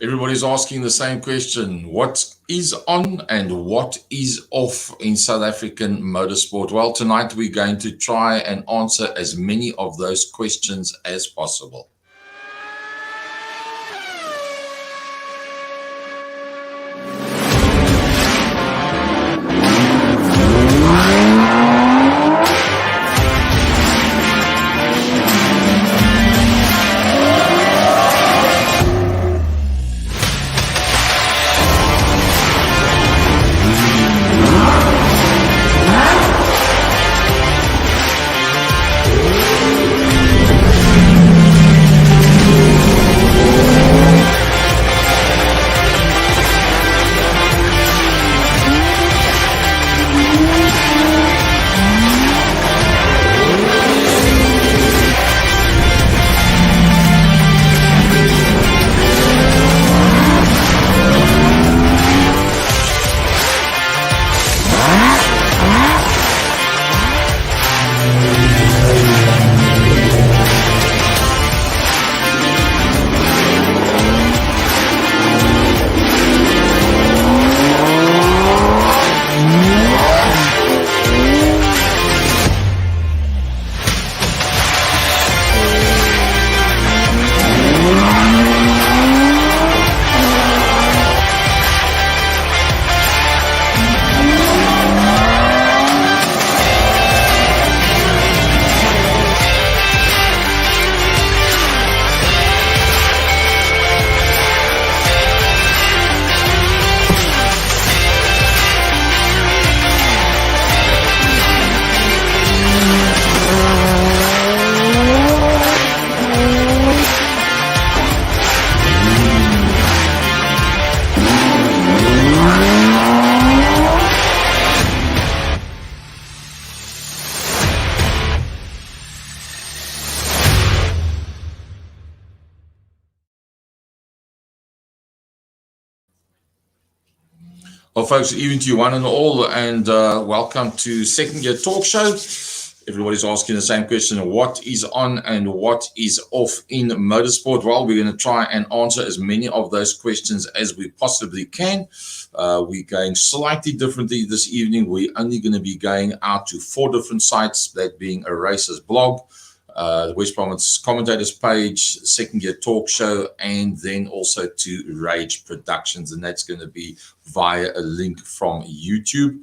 Everybody's asking the same question. What is on and what is off in South African motorsport? Well, tonight we're going to try and answer as many of those questions as possible. Well, folks, even to you one and all, and welcome to Second Gear Talk Show. Everybody's asking the same question: what is on and what is off in motorsport? Well, we're going to try and answer as many of those questions as we possibly can. We're going slightly differently this evening. We're only going to be going out to 4 different sites, that being a Racers blog, the West Bromwich Commentators page, Second Gear Talk Show, and then also to Rage Productions, and that's going to be via a link from YouTube.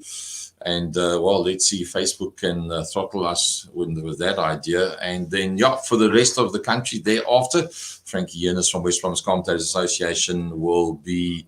And well, let's see if Facebook can throttle us with that idea. And then, yeah, for the rest of the country thereafter, Frankie Yernis from West Bromwich Commentators Association will be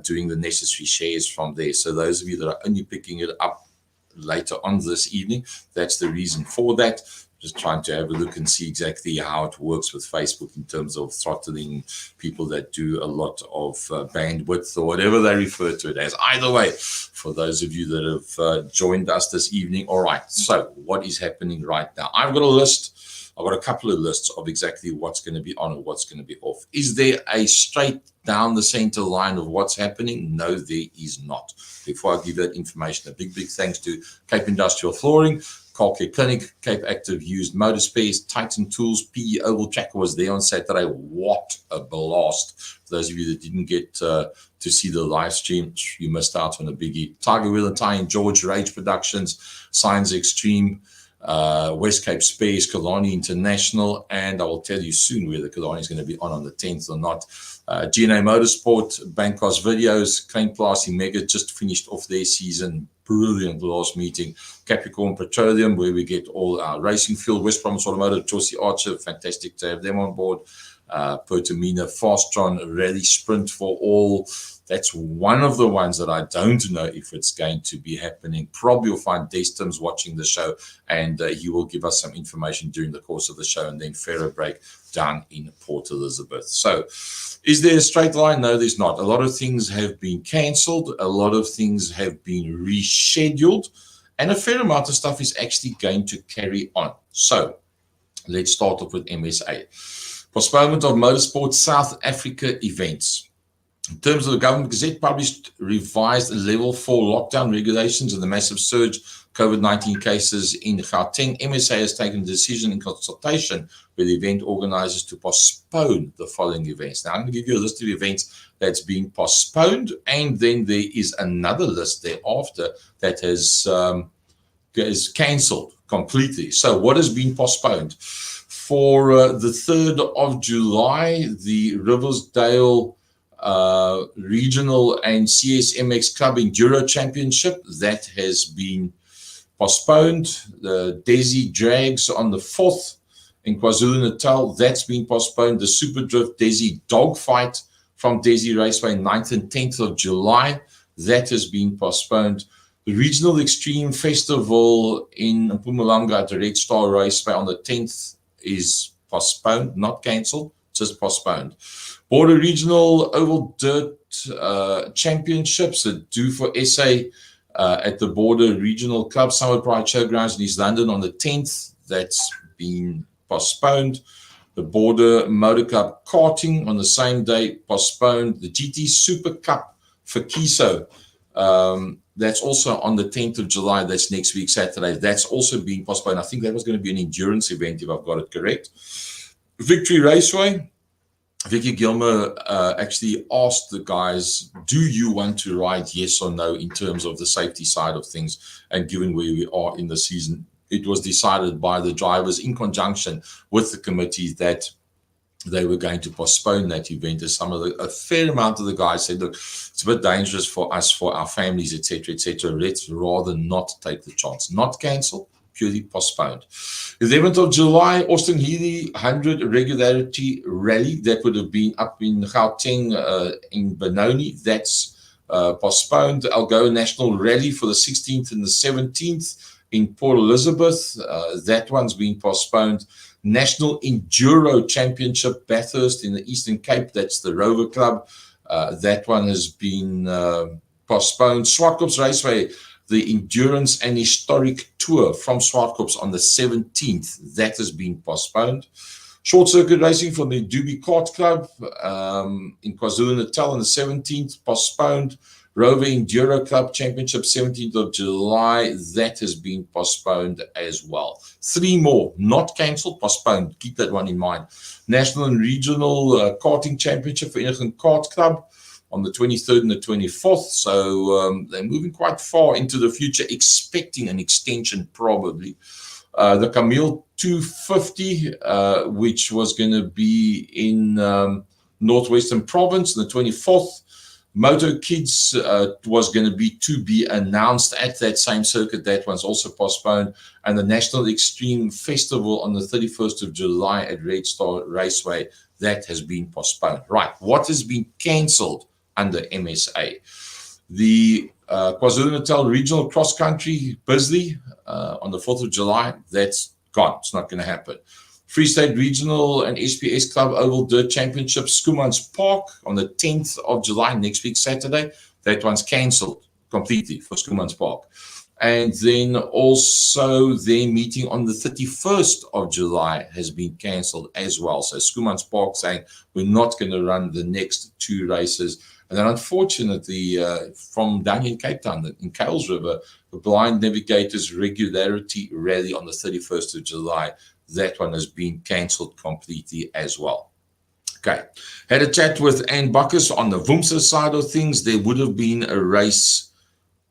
doing the necessary shares from there. So those of you that are only picking it up later on this evening, that's the reason for that. Just trying to have a look and see exactly how it works with Facebook in terms of throttling people that do a lot of bandwidth or whatever they refer to it as. Either way, for those of you that have joined us this evening, all right, so what is happening right now? I've got a list. I've got a couple of lists of exactly what's going to be on and what's going to be off. Is there a straight down the center line of what's happening? No, there is not. Before I give that information, a big thanks to Cape Industrial Flooring, Car Care Clinic, Cape Active Used Motor Spares, Titan Tools, PE Oval Tracker was there on Saturday. What a blast. For those of you that didn't get to see the live stream, you missed out on a biggie. Tiger Wheel and Tie in George, Rage Productions, Science Extreme, West Cape Space, Kalani International, and I will tell you soon whether Kalani is going to be on the 10th or not. GNA Motorsport, Bankos Videos, Klein Plassie Mega just finished off their season. Brilliant last meeting. Capricorn Petroleum, where we get all our racing fuel. West Bromwich Automotive, Chauncey Archer, fantastic to have them on board. Pertamina, Fastron, Rally Sprint for all. That's one of the ones that I don't know if it's going to be happening. Probably you'll find Destim's watching the show, and he will give us some information during the course of the show, and then Ferro Break down in Port Elizabeth. So is there a straight line? No, there's not. A lot of things have been cancelled. A lot of things have been rescheduled, and a fair amount of stuff is actually going to carry on. So let's start off with MSA. Postponement of Motorsport South Africa events. In terms of the Government Gazette published revised level 4 lockdown regulations and the massive surge COVID-19 cases in Gauteng, MSA has taken a decision in consultation with event organizers to postpone the following events. Now, I'm going to give you a list of events that's being postponed, and then there is another list thereafter that is cancelled completely. So what has been postponed? For the 3rd of July, the Riversdale Regional and CSMX Club Enduro Championship, that has been postponed. The Desi Drags on the 4th in KwaZulu-Natal, that's been postponed. The Super Drift Desi Dogfight from Desi Raceway, 9th and 10th of July, that has been postponed. The Regional Extreme Festival in Mpumalanga at the Red Star Raceway on the 10th is postponed, not cancelled, just postponed. Border Regional Oval Dirt Championships are due for SA at the Border Regional Club Summer Pride Showgrounds in East London on the 10th. That's been postponed. The Border Motor Club Karting on the same day, postponed. The GT Super Cup for Kiso, that's also on the 10th of July. That's next week, Saturday. That's also being postponed. I think that was going to be an endurance event, if I've got it correct. Victory Raceway, Vicky Gilmer actually asked the guys, do you want to ride, yes or no, in terms of the safety side of things? And given where we are in the season, it was decided by the drivers in conjunction with the committee that they were going to postpone that event. As a fair amount of the guys said, look, it's a bit dangerous for us, for our families, etc., etc. Let's rather not take the chance. Not cancel, purely postponed. 11th of July, Austin Healey 100 regularity rally. That would have been up in Gauteng in Benoni. That's postponed. The Algoa National Rally for the 16th and the 17th in Port Elizabeth. That one's been postponed. National Enduro Championship, Bathurst in the Eastern Cape. That's the Rover Club. That one has been postponed. Swartkops Raceway, the Endurance and Historic Tour from Swartkops on the 17th. That has been postponed. Short Circuit Racing for the Doobie Kart Club in KwaZulu-Natal on the 17th, postponed. Rover Enduro Club Championship, 17th of July, that has been postponed as well. 3 more, not cancelled, postponed. Keep that one in mind. National and Regional Karting Championship for Innigen Kart Club on the 23rd and the 24th. So they're moving quite far into the future, expecting an extension probably. The Camille 250, which was going to be in Northwestern Province on the 24th. Moto Kids was going to be announced at that same circuit. That one's also postponed. And the National Extreme Festival on the 31st of July at Red Star Raceway, that has been postponed. Right, what has been cancelled under MSA? The KwaZulu-Natal Regional Cross Country Bisley on the 4th of July, that's gone. It's not going to happen. Free State Regional and SPS Club Oval Dirt Championship, Schoemans Park on the 10th of July, next week, Saturday. That one's cancelled completely for Schoemans Park. And then also their meeting on the 31st of July has been cancelled as well. So Schoemans Park saying we're not going to run the next 2 races. And then unfortunately, from down in Cape Town, in Kuils River, the Blind Navigators Regularity Rally on the 31st of July, that one has been cancelled completely as well. Okay. Had a chat with Ann Buckers on the Wumsa side of things. There would have been a race,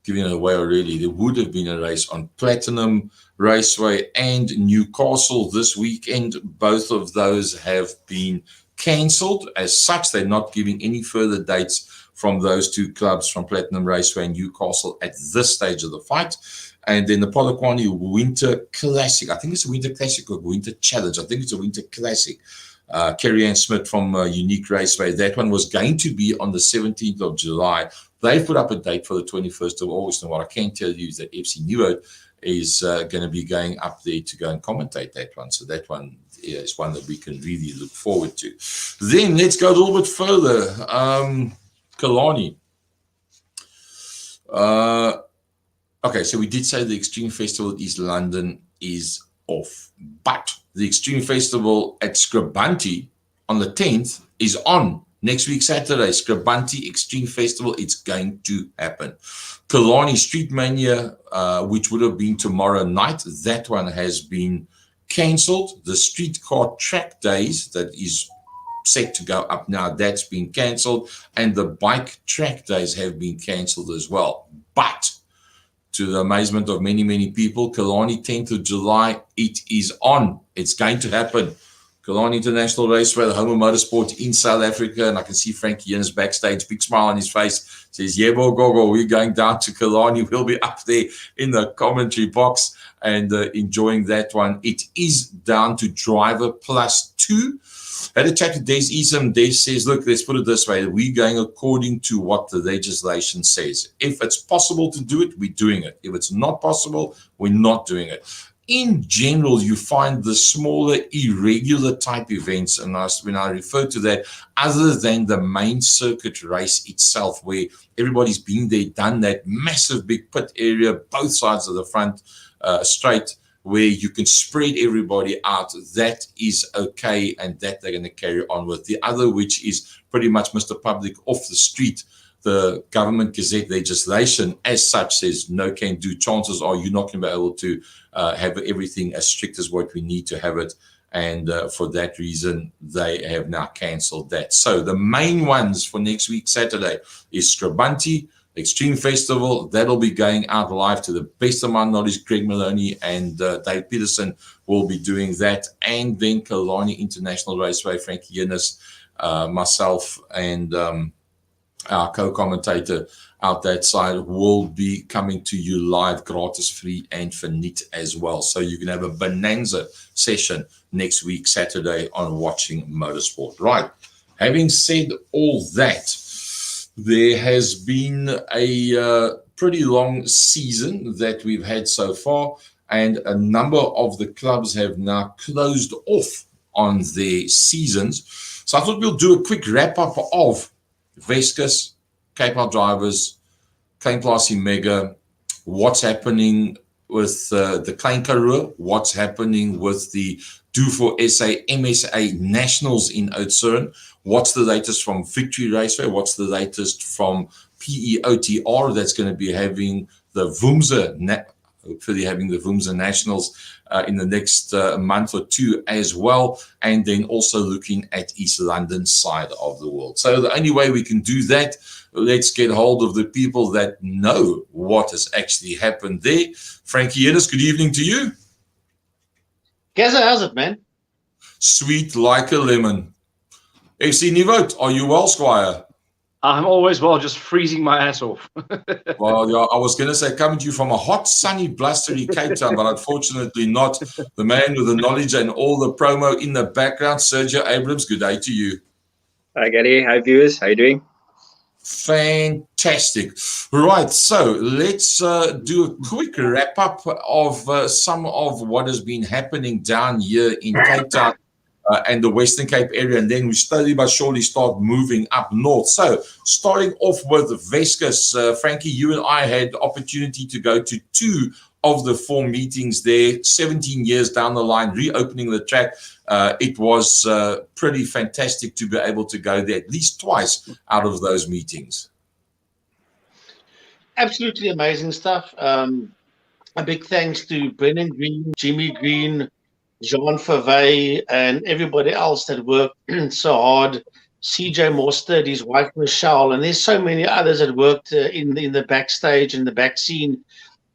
giving it away already, there would have been a race on Platinum Raceway and Newcastle this weekend. Both of those have been cancelled. As such, they're not giving any further dates from those 2 clubs, from Platinum Raceway and Newcastle, at this stage of the fight. And then the Polokwane Winter Classic, I think it's a Winter Classic or Winter Challenge. I think it's a Winter Classic. Kerry Ann Smith from Unique Raceway. That one was going to be on the 17th of July. They've put up a date for the 21st of August. And what I can tell you is that FC Nieuwoud is going to be going up there to go and commentate that one. So that one is one that we can really look forward to. Then let's go a little bit further. Kalani. Okay, so we did say the Extreme Festival at East London is off, but the Extreme Festival at Scribanti on the 10th is on Next week, Saturday, Scribante Extreme Festival. It's going to happen. Killarney Street Mania, which would have been tomorrow night, that one has been cancelled. The streetcar track days that is set to go up now, that's been cancelled. And the bike track days have been cancelled as well. But to the amazement of many, many people, Killarney 10th of July, it is on. It's going to happen. Killarney International Raceway, the home of motorsport in South Africa. And I can see Frankie Yennis backstage, big smile on his face. Says, Yebo Gogo, we're going down to Killarney. We'll be up there in the commentary box and enjoying that one. It is down to driver +2. Had a chat to Des Eason. Des says, look, let's put it this way. We're going according to what the legislation says. If it's possible to do it, we're doing it. If it's not possible, we're not doing it. In general, you find the smaller, irregular type events, and when I refer to that, other than the main circuit race itself, where everybody's been there, done that massive big pit area, both sides of the front straight, where you can spread everybody out, that is okay, and that they're going to carry on with. The other, which is pretty much Mr. Public off the street, the government gazette legislation as such says no can do. Chances are you're not going to be able to have everything as strict as what we need to have it. And for that reason, they have now cancelled that. So the main ones for next week, Saturday, is Scribante Extreme Festival. That'll be going out live to the best of my knowledge. Greg Maloney and Dave Peterson will be doing that. And then Killarney International Raceway, Frankie Yennis, myself, and our co-commentator out that side will be coming to you live, gratis, free, and finite as well. So you can have a bonanza session next week, Saturday, on Watching Motorsport. Right. Having said all that, there has been a pretty long season that we've had so far, and a number of the clubs have now closed off on their seasons. So I thought we'll do a quick wrap-up of Weskus, Cape Out Drivers, Klein Classy Mega, what's happening with the Klein Karoo, what's happening with the Do for SA MSA Nationals in Oudtshoorn, what's the latest from Victory Raceway, what's the latest from PEOTR that's going to be having the Woomsa, hopefully having the Woomsa Nationals in the next month or two as well, and then also looking at East London side of the world. So the only way we can do that, let's get hold of the people that know what has actually happened there. Frankie Yennis, good evening to you. Gaza, how's it, man? Sweet like a lemon. FC Nieuwoud, are you well, Squire? I'm always well, just freezing my ass off. Well, yeah, I was going to say coming to you from a hot, sunny, blustery Cape Town, but unfortunately not. The man with the knowledge and all the promo in the background, Sergio Abrams, good day to you. Hi, Gary. Hi, viewers. How are you doing? Fantastic. Right, so let's do a quick wrap-up of some of what has been happening down here in Cape Town. And the Western Cape area, and then we slowly but surely start moving up north. So starting off with Weskus, Frankie, you and I had the opportunity to go to 2 of the 4 meetings there, 17 years down the line, reopening the track. It was pretty fantastic to be able to go there at least twice out of those meetings. Absolutely amazing stuff. A big thanks to Brennan Green, Jimmy Green, Jean Favey, and everybody else that worked so hard. CJ Mostert, his wife Michelle, and there's so many others that worked in the backstage and the back scene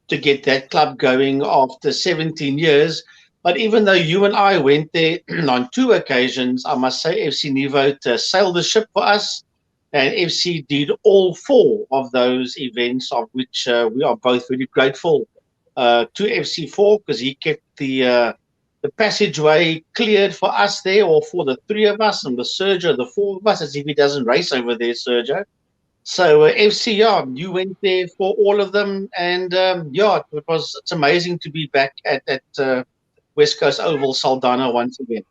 to get that club going after 17 years. But even though you and I went there on 2 occasions, I must say FC Nieuwoud sailed the ship for us, and FC did all 4 of those events, of which we are both really grateful to FC4, because he kept the passageway cleared for us there, or for the 3 of us, and the Sergio, the 4 of us, as if he doesn't race over there, Sergio. So FC, yeah, you went there for all of them, and yeah, it's amazing to be back at West Coast Oval Saldanha once again.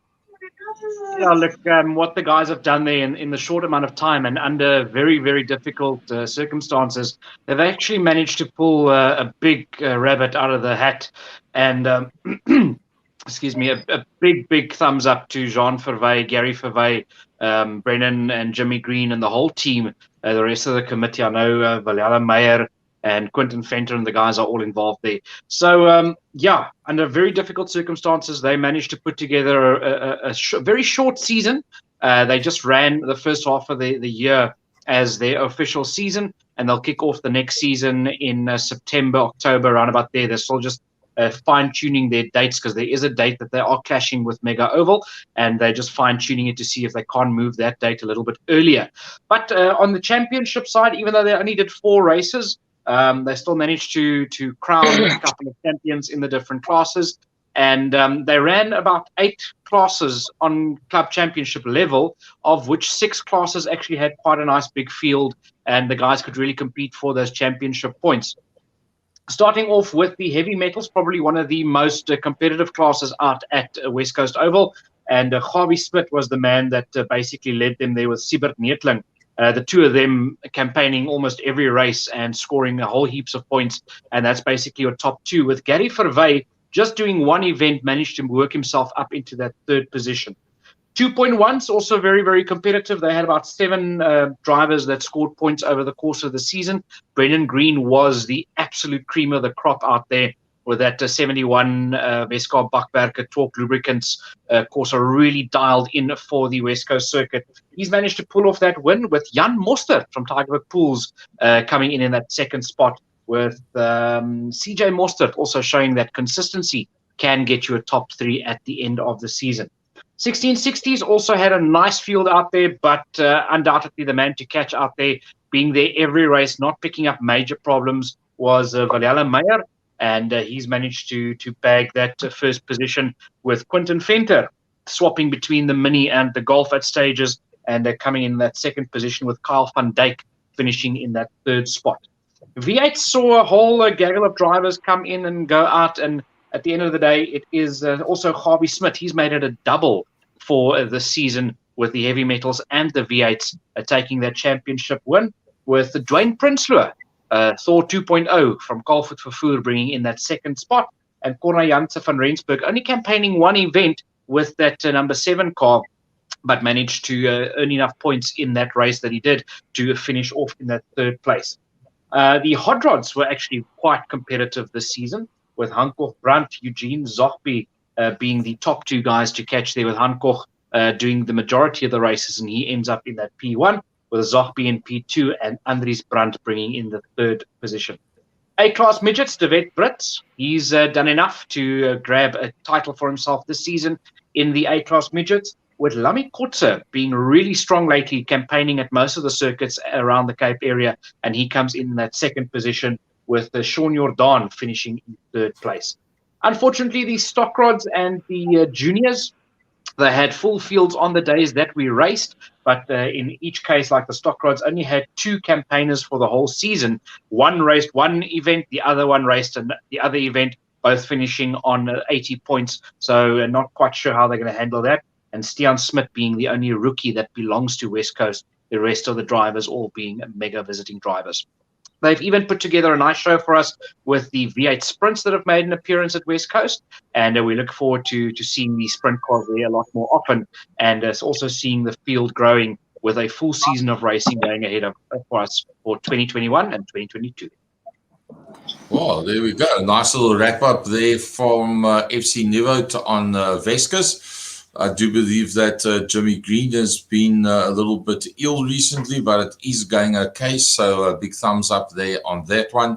Yeah, look, what the guys have done there in the short amount of time and under very, very difficult circumstances, they've actually managed to pull a big rabbit out of the hat, and excuse me, a big thumbs up to Jean Verwey, Gary Verwey, Brennan and Jimmy Green and the whole team, the rest of the committee. I know Valiala Meyer and Quentin Venter and the guys are all involved there. So, yeah, under very difficult circumstances, they managed to put together a very short season. They just ran the first half of the year as their official season, and they'll kick off the next season in September, October, around about there. They're still just fine-tuning their dates because there is a date that they are clashing with Mega Oval, and they're just fine-tuning it to see if they can't move that date a little bit earlier. But on the championship side, even though they only did 4 races, they still managed to crown a couple of champions in the different classes. And they ran about 8 classes on club championship level, of which 6 classes actually had quite a nice big field, and the guys could really compete for those championship points. Starting off with the heavy metals, probably one of the most competitive classes out at West Coast Oval. And Gawie Smit was the man that basically led them there with Siebert Neetling. The two of them campaigning almost every race and scoring a whole heaps of points. And that's basically your top 2, with Gary Verwey just doing one event, managed to work himself up into that 3rd position. 2.1's also very, very competitive. They had about 7 drivers that scored points over the course of the season. Brennan Green was the absolute cream of the crop out there with that 71 Westkar Bakwerke Torque Lubricants course, are really dialed in for the West Coast circuit. He's managed to pull off that win with Jan Mostert from Tigerberg Pools coming in that 2nd spot, with CJ Mostert also showing that consistency can get you a top 3 at the end of the season. 1660s also had a nice field out there, but undoubtedly the man to catch out there, being there every race, not picking up major problems, was Valiala Meyer, and he's managed to bag that 1st position, with Quentin Venter swapping between the Mini and the Golf at stages, and coming in that 2nd position, with Kyle van Dijk finishing in that 3rd spot. V8 saw a whole gaggle of drivers come in and go out, and at the end of the day, it is also Gawie Smit. He's made it a double for the season with the heavy metals and the V8s taking that championship win, with Dwayne Prinsloo, Thor 2.0 from Colford Vervoer bringing in that 2nd spot, and Corna Janse van Rensburg only campaigning one event with that number 7 car, but managed to earn enough points in that race that he did to finish off in that 3rd place. The hot rods were actually quite competitive this season, with Hankoch Brandt, Eugene Zochby being the top 2 guys to catch there, with Hankoch doing the majority of the races, and he ends up in that P1, with Zochby in P2 and Andries Brandt bringing in the 3rd position. A-class midgets, De Wet Brits, he's done enough to grab a title for himself this season in the A-class midgets, with Lami Kotze being really strong lately, campaigning at most of the circuits around the Cape area, and he comes in that 2nd position, with Sean Jordan finishing in 3rd place. Unfortunately, the stock rods and the juniors, they had full fields on the days that we raced, but in each case, like the stock rods, only had 2 campaigners for the whole season. One raced one event, the other one raced the other event, both finishing on 80 points. So not quite sure how they're going to handle that. And Stian Smit being the only rookie that belongs to West Coast, the rest of the drivers all being mega visiting drivers. They've even put together a nice show for us with the V8 sprints that have made an appearance at West Coast, and we look forward to seeing the sprint cars there a lot more often, and also seeing the field growing with a full season of racing going ahead of for us for 2021 and 2022. Well, there we go. A nice little wrap up there from FC Nuvo on Vescas. I do believe that Jimmy Green has been a little bit ill recently, but it is going okay. So a big thumbs up there on that one.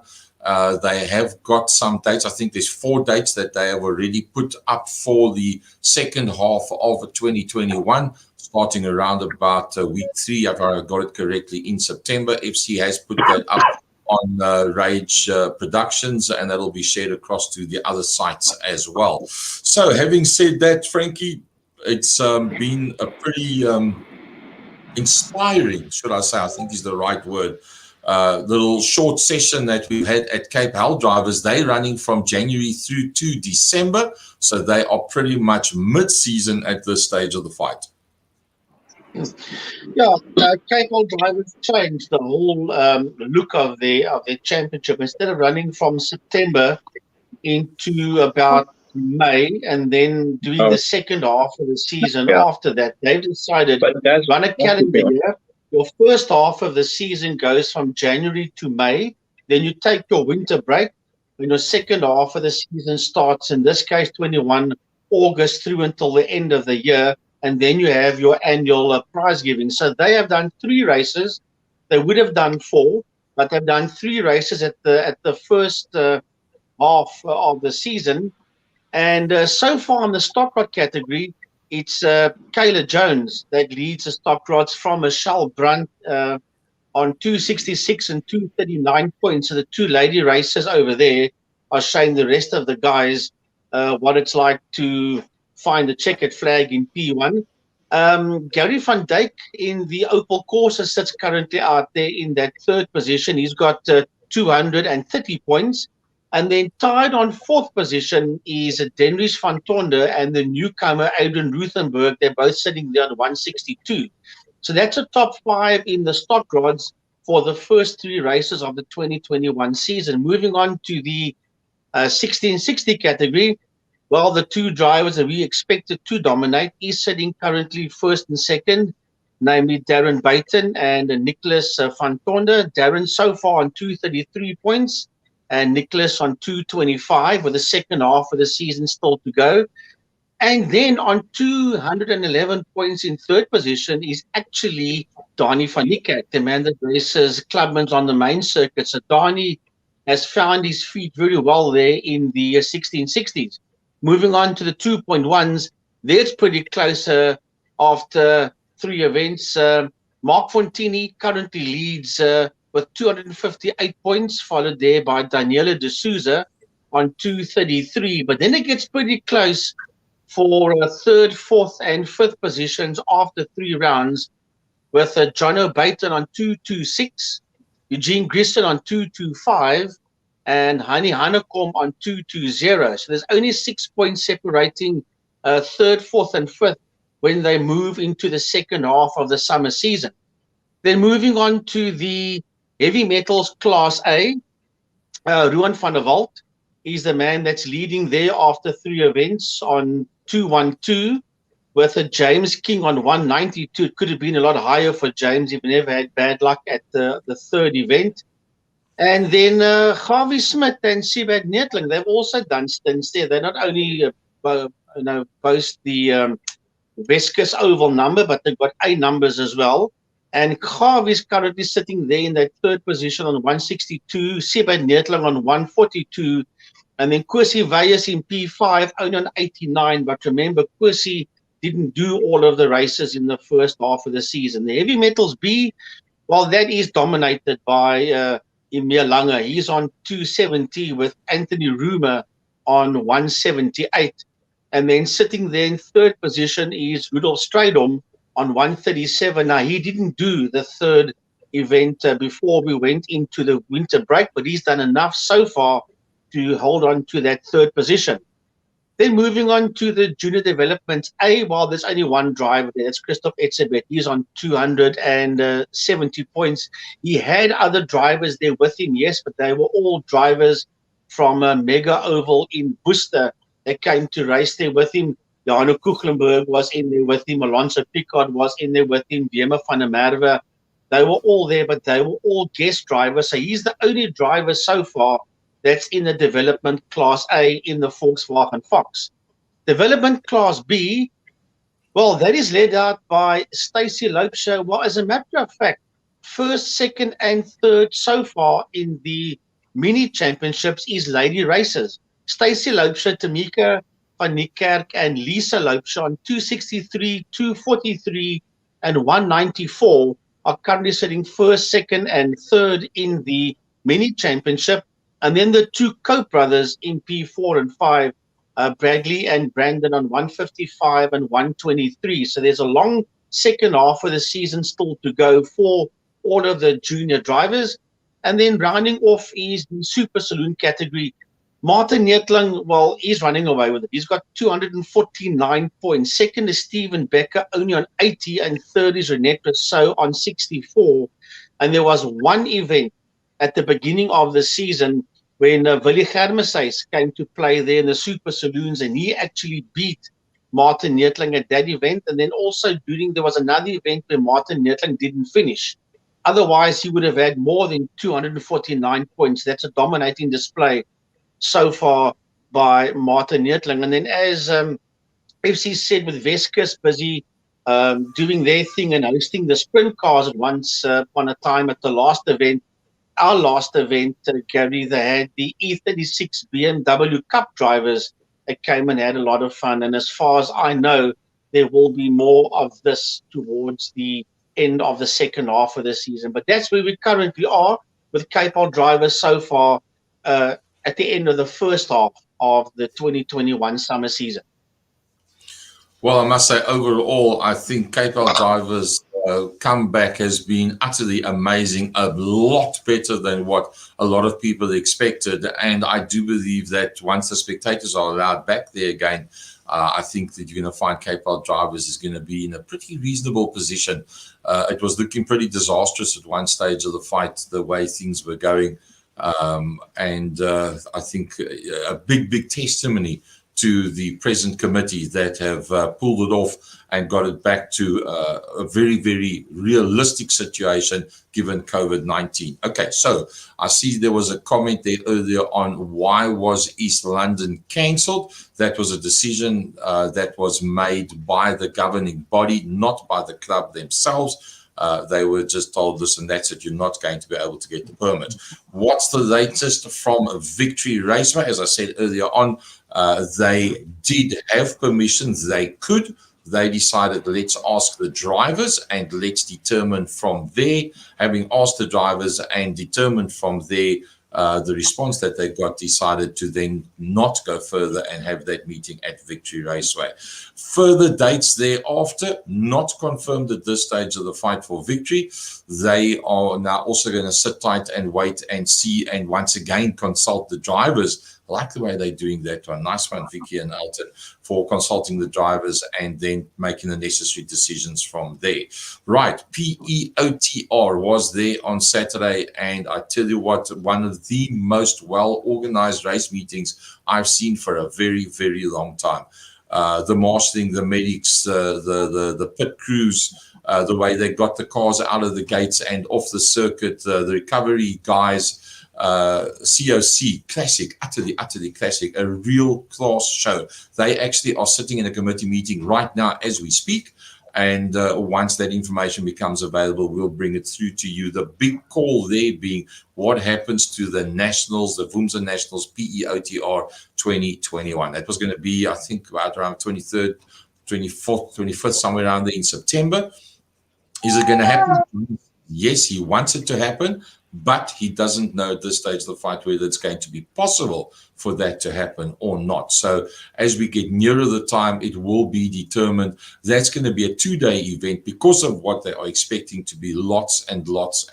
They have got some dates. I think there's 4 dates that they have already put up for the 2nd half of 2021, starting around about week 3, if I got it correctly, in September. FC has put that up on Rage Productions, and that'll be shared across to the other sites as well. So having said that, Frankie, it's been a pretty inspiring, should I say, I think is the right word, little short session that we've had at Cape Hell Drivers. They're running from January through to December, so they are pretty much mid-season at this stage of the fight. Yeah, Cape Hell Drivers changed the whole look of their championship. Instead of running from September into about May, and then doing Oh. the second half of the season Yeah. after that. They've decided But that's run a that's calendar okay. year. Your first half of the season goes from January to May. Then you take your winter break, and your second half of the season starts, in this case, 21 August through until the end of the year. And then you have your annual prize giving. So they have done 3 races. They would have done 4, but they've done 3 races at the first half of the season. And so far in the stock rod category, it's Kayla Jones that leads the stock rods from Michelle Brunt on 266 and 239 points. So the 2 lady racers over there are showing the rest of the guys what it's like to find a checkered flag in P1. Gary van Dijk in the Opel Corsa sits currently out there in that 3rd position. He's got 230 points. And then tied on 4th position is Denrich van Tonder and the newcomer Adrian Ruthenberg. They're both sitting there on 162. So that's a top 5 in the stock rods for the first 3 races of the 2021 season. Moving on to the 1660 category, well, the 2 drivers that we expected to dominate is sitting currently 1st and 2nd, namely Darren Baton and Nicholas van Tonder. Darren so far on 233 points, and Nicholas on 225, with the second half of the season still to go. And then on 211 points in 3rd position is actually Donnie van Niekerk, the man that races Clubmans on the main circuit. So Donnie has found his feet very well there in the 1660s. Moving on to the 2.1s, there's pretty close after 3 events. Mark Fontini currently leads with 258 points, followed there by Daniela de Souza on 233. But then it gets pretty close for 3rd, 4th, and 5th positions after 3 rounds, with Jono Baton on 226, Eugene Griston on 225, and Hani Hanekom on 220. So there's only 6 points separating 3rd, 4th, and 5th when they move into the second half of the summer season. Then moving on to the heavy metals class A, Ruan van der Walt is the man that's leading there after 3 events on 212, with a James King on 192. It could have been a lot higher for James. He never had bad luck at the 3rd event. And then Harvey Smith and Sibad Netling, they've also done stints there. They not only boast the Vescus oval number, but they've got A numbers as well. And Harvey's currently sitting there in that 3rd position on 162, Sibad Netling on 142, and then Kwesi Veyes in P5 only on 89. But remember, Kwesi didn't do all of the races in the first half of the season. The heavy metals B, well, that is dominated by Emil Lange. He's on 270 with Anthony Rumer on 178. And then sitting there in 3rd position is Rudolf Strydom on 137. Now, he didn't do the 3rd event before we went into the winter break, but he's done enough so far to hold on to that 3rd position. Then moving on to the junior development A, well, there's only one driver there. It's Christoph Etzebeth. He's on 270 points. He had other drivers there with him, yes, but they were all drivers from Mega Oval in Worcester that came to race there with him. Johanna Kuchlenberg was in there with him. Alonso Picard was in there with him. Diema van der Merwe. They were all there, but they were all guest drivers. So he's the only driver so far that's in the development class A in the Volkswagen Fox. Development class B, well, that is led out by Stacey Loubser. Well, as a matter of fact, 1st, 2nd, and 3rd so far in the mini championships is lady races. Stacey Loubser, Tamika van Niekerk, and Lisa Loubser on 263, 243, and 194 are currently sitting 1st, 2nd, and 3rd in the mini championship. And then the 2 Cope brothers in P4 and 5, Bradley and Brandon on 155 and 123. So there's a long second half of the season still to go for all of the junior drivers. And then rounding off is the Super Saloon category. Martin Netling, well, he's running away with it. He's got 249 points. 2nd is Stephen Becker, only on 80. And 3rd is Renette Rousseau on 64. And there was one event at the beginning of the season when Willie Germeshuis came to play there in the Super Saloons, and he actually beat Martin Neethling at that event. And then also there was another event where Martin Neethling didn't finish. Otherwise, he would have had more than 249 points. That's a dominating display so far by Martin Neethling. And then as FC said, with Weskus busy doing their thing and hosting the sprint cars at once upon a time at the last event, our last event, Gary, they had the E36 BMW Cup drivers that came and had a lot of fun. And as far as I know, there will be more of this towards the end of the second half of the season. But that's where we currently are with Cape Town drivers so far at the end of the first half of the 2021 summer season. Well, I must say, overall, I think Cape Town drivers' comeback has been utterly amazing, a lot better than what a lot of people expected. And I do believe that once the spectators are allowed back there again, I think that you're going to find Cape Town drivers is going to be in a pretty reasonable position. It was looking pretty disastrous at one stage of the fight, the way things were going. And I think a big testimony to the present committee that have pulled it off and got it back to a very realistic situation given COVID-19. Okay, so I see there was a comment there earlier on why was East London cancelled. That was a decision that was made by the governing body, not by the club themselves. They were just told, listen, that's it, you're not going to be able to get the permit. What's the latest from Victory Raceway? As I said earlier on, they did have permission, they could. They decided, let's ask the drivers and let's determine from there, having asked the drivers and determined from there the response that they got, decided to then not go further and have that meeting at Victory Raceway. Further dates thereafter, not confirmed at this stage of the fight for Victory. They are now also going to sit tight and wait and see and once again consult the drivers. I like the way they're doing that one. Nice one, Vicky and Elton, for consulting the drivers and then making the necessary decisions from there. Right, PEOTR was there on Saturday, and I tell you what, one of the most well-organized race meetings I've seen for a very long time. The marshalling, the medics, the pit crews, the way they got the cars out of the gates and off the circuit, the recovery guys, COC, classic, utterly classic, a real class show. They actually are sitting in a committee meeting right now as we speak, and once that information becomes available, we'll bring it through to you. The big call there being what happens to the Nationals, the Vumsa Nationals PEOTR 2021. That was going to be, I think, about around 23rd, 24th, 25th, somewhere around there in September. Is it going to happen? Yes, he wants it to happen, but he doesn't know at this stage of the fight whether it's going to be possible for that to happen or not. So as we get nearer the time, it will be determined. That's going to be a 2-day event because of what they are expecting to be lots and lots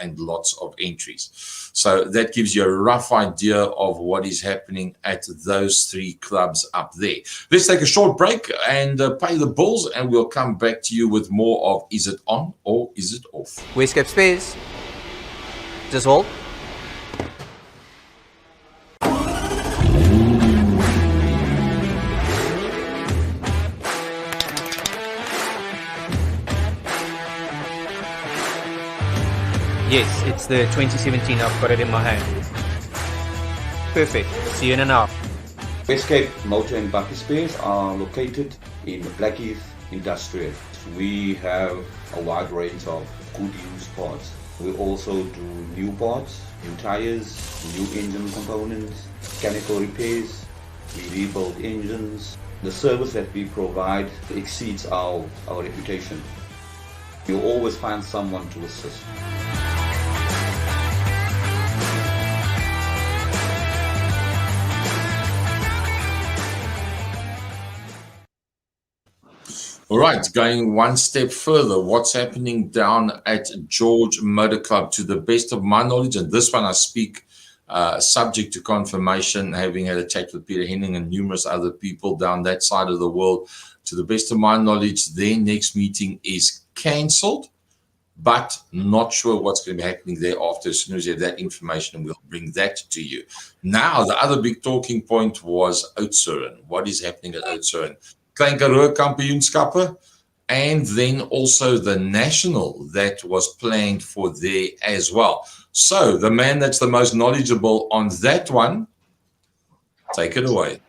of entries. So that gives you a rough idea of what is happening at those 3 clubs up there. Let's take a short break and pay the bills, and we'll come back to you with more of Is It On or Is It Off? Wescape Space. Just hold. Yes, it's the 2017. I've got it in my hand. Perfect. See you in an hour. Wescape Motor and Buggy Spares are located in the Blackheath Industrial. We have a wide range of good used parts. We also do new parts, new tires, new engine components, mechanical repairs. We rebuild engines. The service that we provide exceeds our reputation. You'll always find someone to assist. All right, going one step further, what's happening down at George Motor Club? To the best of my knowledge, and this one I speak subject to confirmation, having had a chat with Peter Henning and numerous other people down that side of the world. To the best of my knowledge, their next meeting is cancelled, but not sure what's going to be happening thereafter. As soon as you have that information, we'll bring that to you. Now, the other big talking point was Oudtshoorn. What is happening at Oudtshoorn? Klein Karoo Kampioenskappe, and then also the national that was planned for there as well. So the man that's the most knowledgeable on that one, take it away.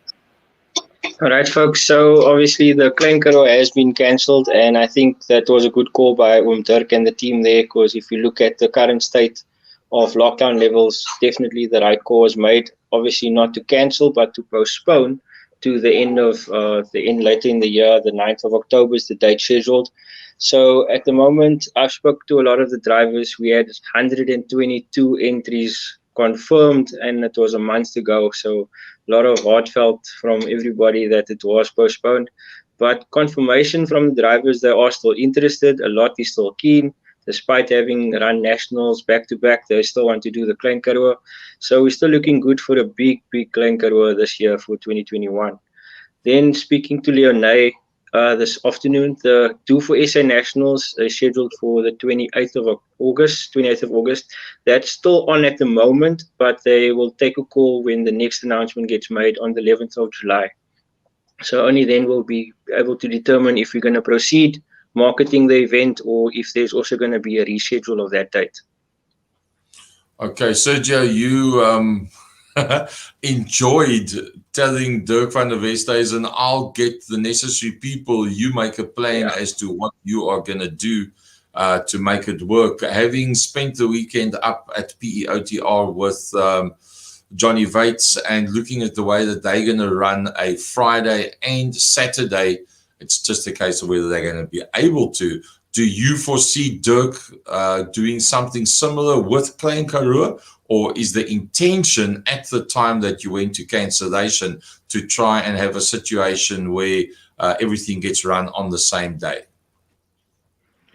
All right, folks. So obviously the Klein Karoo has been cancelled, and I think that was a good call by Dirk and the team there, because if you look at the current state of lockdown levels, definitely the right call was made. Obviously not to cancel, but to postpone to the end of later in the year. The 9th of October is the date scheduled. So at the moment, I've spoke to a lot of the drivers. We had 122 entries confirmed, and it was a month ago. So a lot of heartfelt from everybody that it was postponed. But confirmation from the drivers, they are still interested. A lot is still keen. Despite having run nationals back-to-back, they still want to do the Klein Karoo. So we're still looking good for a big Klein Karoo this year for 2021. Then speaking to Leonie this afternoon, the Do for SA Nationals is scheduled for the 28th of August. That's still on at the moment, but they will take a call when the next announcement gets made on the 11th of July. So only then we'll be able to determine if we're going to proceed marketing the event or if there's also going to be a reschedule of that date. Okay, Sergio, you enjoyed telling Dirk van der Westhuizen, I'll get the necessary people, you make a plan as to what you are going to do to make it work. Having spent the weekend up at PEOTR with Johnny Vates and looking at the way that they're going to run a Friday and Saturday, it's just a case of whether they're going to be able to. Do you foresee Dirk doing something similar with Klein Karoo, or is the intention at the time that you went to cancellation to try and have a situation where everything gets run on the same day?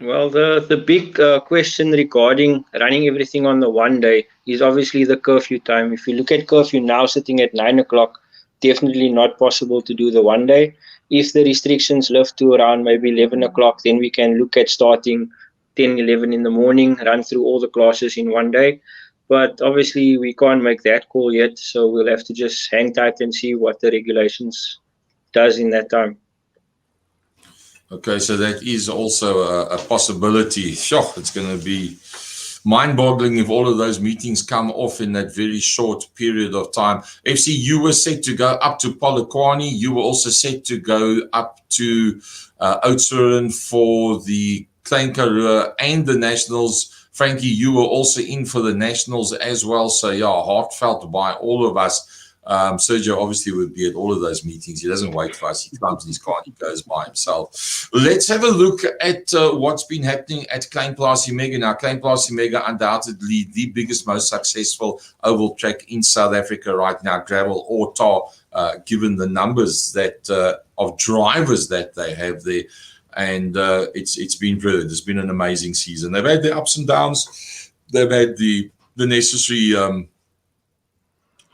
Well, the big question regarding running everything on the one day is obviously the curfew time. If you look at curfew now sitting at 9 o'clock, definitely not possible to do the one day. If the restrictions lift to around maybe 11 o'clock, then we can look at starting 10, 11 in the morning, run through all the classes in one day. But obviously we can't make that call yet, so we'll have to just hang tight and see what the regulations does in that time. Okay, so that is also a possibility. Sure, it's going to be mind-boggling if all of those meetings come off in that very short period of time. FC, you were set to go up to Polokwane. You were also set to go up to Oudtshoorn for the Klein Karoo and the Nationals. Frankie, you were also in for the Nationals as well. So, yeah, heartfelt by all of us. Sergio obviously would be at all of those meetings. He doesn't wait for us. He climbs in his car and he goes by himself. Let's have a look at what's been happening at Klein Plaasie Mega. Now, Klein Plaasie Mega, undoubtedly the biggest, most successful oval track in South Africa right now, gravel or tar, given the numbers that of drivers that they have there. And it's been brilliant. It's been an amazing season. They've had their ups and downs. They've had the necessary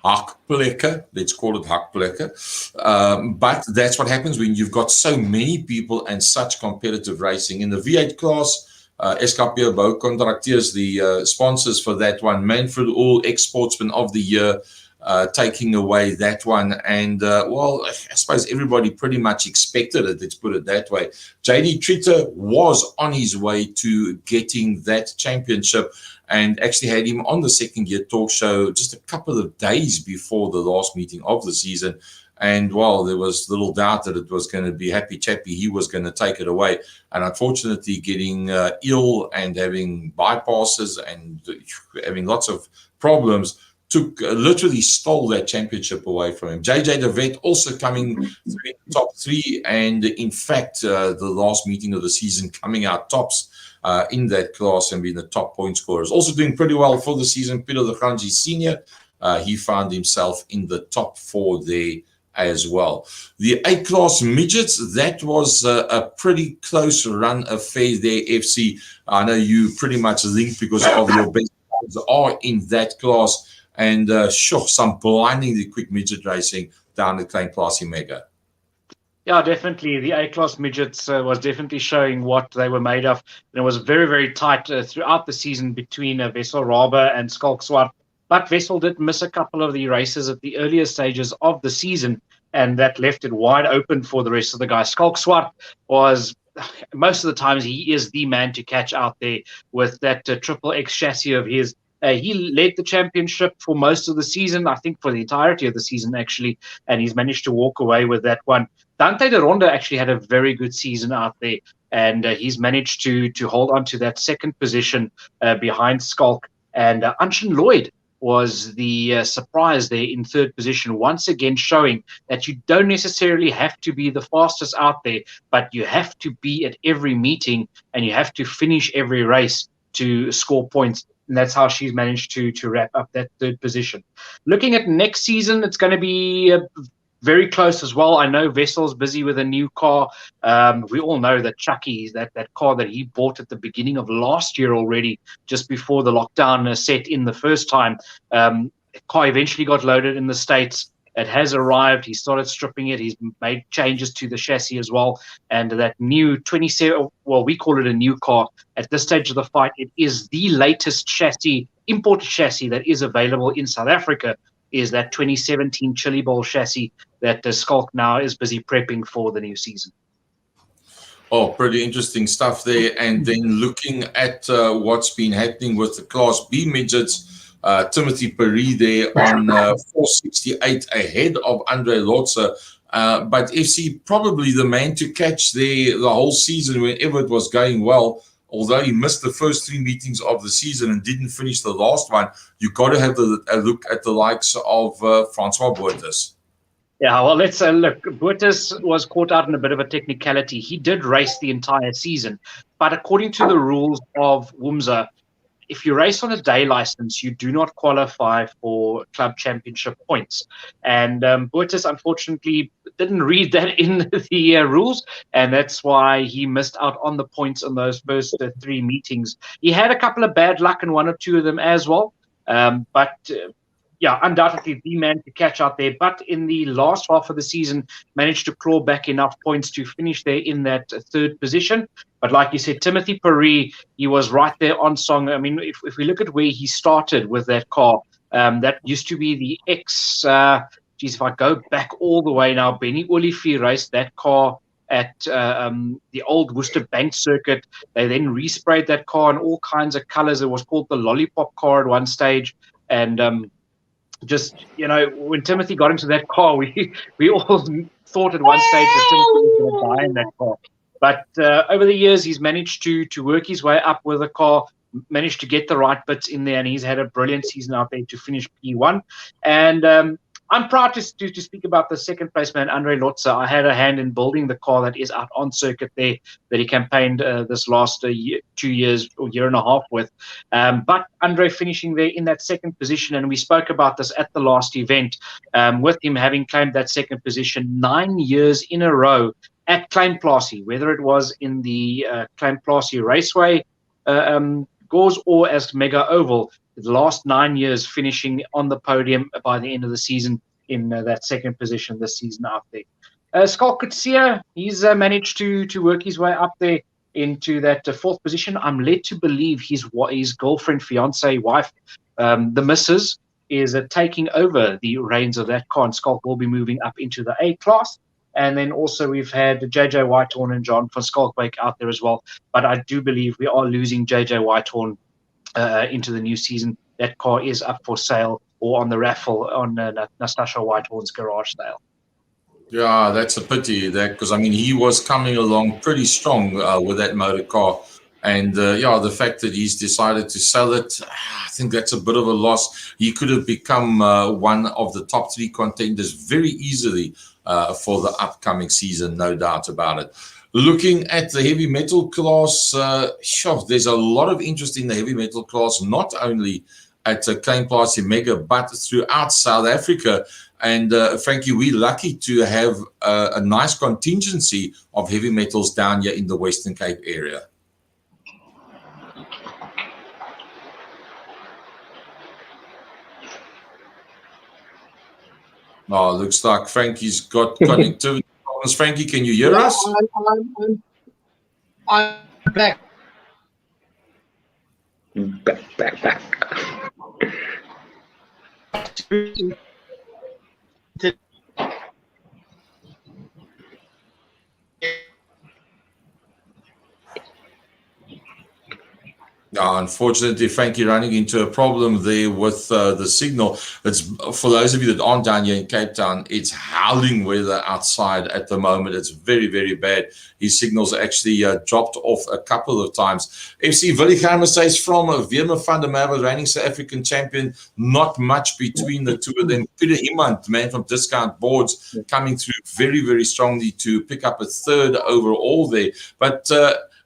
hakplekke, let's call it hakplekke. But that's what happens when you've got so many people and such competitive racing. In the V8 class, SKP Bou Contracteurs, the sponsors for that one, Manfred Uhl, ex-sportsman of the year, taking away that one. And, well, I suppose everybody pretty much expected it, let's put it that way. JD Tritter was on his way to getting that championship, and actually had him on the Second Gear Talk Show just a couple of days before the last meeting of the season. And, well, there was little doubt that it was going to be Happy Chappy. He was going to take it away. And unfortunately, getting ill and having bypasses and having lots of problems literally stole that championship away from him. JJ de Wet also coming through in the top three, and in fact, the last meeting of the season coming out tops in that class and being the top point scorers. Also doing pretty well for the season, Peter Legrange Sr. He found himself in the top four there as well. The A-class midgets, that was a pretty close run affair there, FC. I know you pretty much linked because of your best players are in that class. And sure, some blindingly quick midget racing down at Klein Plaasie Mega. Yeah, definitely. The A-class midgets was definitely showing what they were made of. And it was very, very tight throughout the season between Wessel Rabe and Skalk Swart. But Wessel did miss a couple of the races at the earlier stages of the season, and that left it wide open for the rest of the guys. Skalk Swart was, most of the times, he is the man to catch out there with that triple X chassis of his. He led the championship for most of the season, I think for the entirety of the season, actually, and he's managed to walk away with that one. Dante de Ronda actually had a very good season out there, and he's managed to hold on to that second position behind Skalk. And Anshin Lloyd was the surprise there in third position, once again showing that you don't necessarily have to be the fastest out there, but you have to be at every meeting and you have to finish every race to score points. And that's how she's managed to wrap up that third position. Looking at next season, it's going to be very close as well. I know Vessel's busy with a new car. We all know that Chucky, that car that he bought at the beginning of last year already, just before the lockdown set in the first time, car eventually got loaded in the States. It has arrived. He started stripping it. He's made changes to the chassis as well. And that new 27, well, we call it a new car. At this stage of the fight, it is the latest chassis, imported chassis that is available in South Africa, is that 2017 Chili Bowl chassis that Skalk now is busy prepping for the new season. Oh, pretty interesting stuff there. And then looking at what's been happening with the Class B midgets, Timothy Perry there on 468 ahead of Andre Lotze. But FC probably the man to catch there the whole season whenever it was going well. Although he missed the first 3 meetings of the season and didn't finish the last one, you got to have a look at the likes of Francois Bottas. Yeah, well, let's look. Bottas was caught out in a bit of a technicality. He did race the entire season, but according to the rules of WUMSA, if you race on a day license, you do not qualify for club championship points. And Bottas, unfortunately, didn't read that in the rules, and that's why he missed out on the points on those first 3 meetings. He had a couple of bad luck in 1 or 2 of them as well, yeah, undoubtedly the man to catch out there. But in the last half of the season, managed to claw back enough points to finish there in that third position. But like you said, Timothy Perry, he was right there on song. I mean, if we look at where he started with that car, that used to be the if I go back all the way now, Benny Olivier raced that car at the old Worcester Bank circuit. They then resprayed that car in all kinds of colors. It was called the Lollipop car at one stage. And just, you know, when Timothy got into that car, we all thought at one stage that Timothy was going to die in that car. But over the years, he's managed to work his way up with the car, managed to get the right bits in there, and he's had a brilliant season out there to finish P1. And I'm proud to speak about the second place man, Andre Lotze. I had a hand in building the car that is out on circuit there that he campaigned this last 2 years or year and a half with. But Andre finishing there in that second position, and we spoke about this at the last event, with him having claimed that second position 9 years in a row at Kleinplasie, whether it was in the Kleinplasie Raceway Gauze or as Mega Oval. The last 9 years finishing on the podium by the end of the season in that second position this season out there. Skalk Kutsia, he's managed to work his way up there into that fourth position. I'm led to believe his girlfriend, fiance, wife, the missus, is taking over the reins of that car, and Skalk will be moving up into the A class. And then also we've had JJ Whitehorn and John van Skalkwyk out there as well. But I do believe we are losing JJ Whitehorn into the new season. That car is up for sale or on the raffle on Nastasia Whitehorn's garage sale. Yeah, that's a pity, that because I mean he was coming along pretty strong with that motor car, and the fact that he's decided to sell it, I think that's a bit of a loss. He could have become one of the top 3 contenders very easily for the upcoming season, no doubt about it. Looking at the heavy metal class, there's a lot of interest in the heavy metal class, not only at Kleinplasie Mega, but throughout South Africa. And Frankie, we're lucky to have a nice contingency of heavy metals down here in the Western Cape area. Oh, looks like Frankie's got connectivity problems. Frankie, can you hear us? I'm back. Back. Unfortunately, Frankie running into a problem there with the signal. It's for those of you that aren't down here in Cape Town, it's howling weather outside at the moment. It's very, very bad. His signals actually dropped off a couple of times. FC Willigerme says from Weerme van der Merwe, reigning South African champion, not much between the two of them. Peter Immand, man from Discount Boards, coming through very, very strongly to pick up a third overall there. But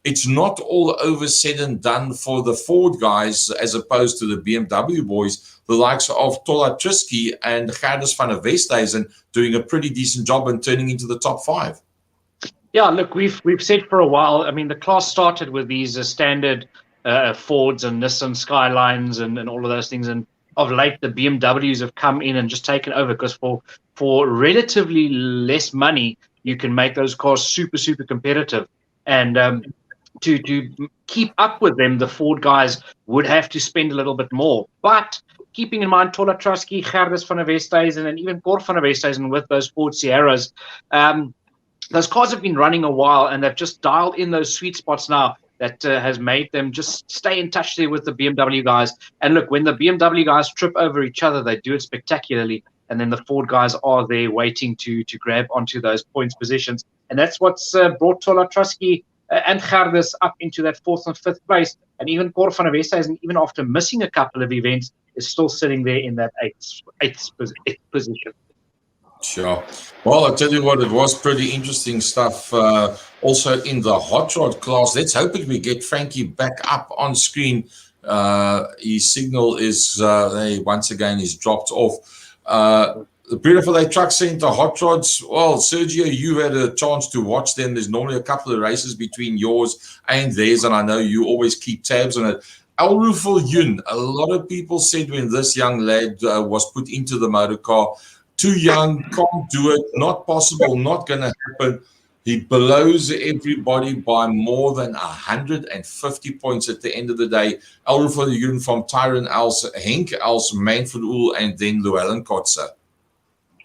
it's not all over said and done for the Ford guys as opposed to the BMW boys. The likes of Tola Trisky and Gerdus van der Westhuizen doing a pretty decent job and turning into the top 5. Yeah, look, we've said for a while. I mean, the class started with these standard Fords and Nissan Skylines and all of those things, and of late the BMWs have come in and just taken over, because for relatively less money you can make those cars super competitive. And to keep up with them, the Ford guys would have to spend a little bit more. But keeping in mind Tola Trisky, Gerdus van der Westhuizen, and even Cor van der Westhuizen with those Ford Sierras, those cars have been running a while, and they've just dialed in those sweet spots now that has made them just stay in touch there with the BMW guys. And look, when the BMW guys trip over each other, they do it spectacularly. And then the Ford guys are there waiting to grab onto those points positions. And that's what's brought Tola Trisky and Gerdus up into that 4th and 5th place. And even Cor van der Westhuizen, even after missing a couple of events, is still sitting there in that 8th position. Sure. Well, I'll tell you what, it was pretty interesting stuff also in the hot rod class. Let's hope that we get Frankie back up on screen. His signal is, once again, he's dropped off. The Beautiful Day Truck Center hot rods. Well, Sergio, you had a chance to watch them. There's normally a couple of races between yours and theirs, and I know you always keep tabs on it. Al-Rufal Yun, a lot of people said when this young lad was put into the motor car, too young, can't do it, not possible, not going to happen. He blows everybody by more than 150 points at the end of the day. Al-Rufal Yun from Tyrone Els, Henk Els, Manfred Uhl, and then Llewellyn Kotze.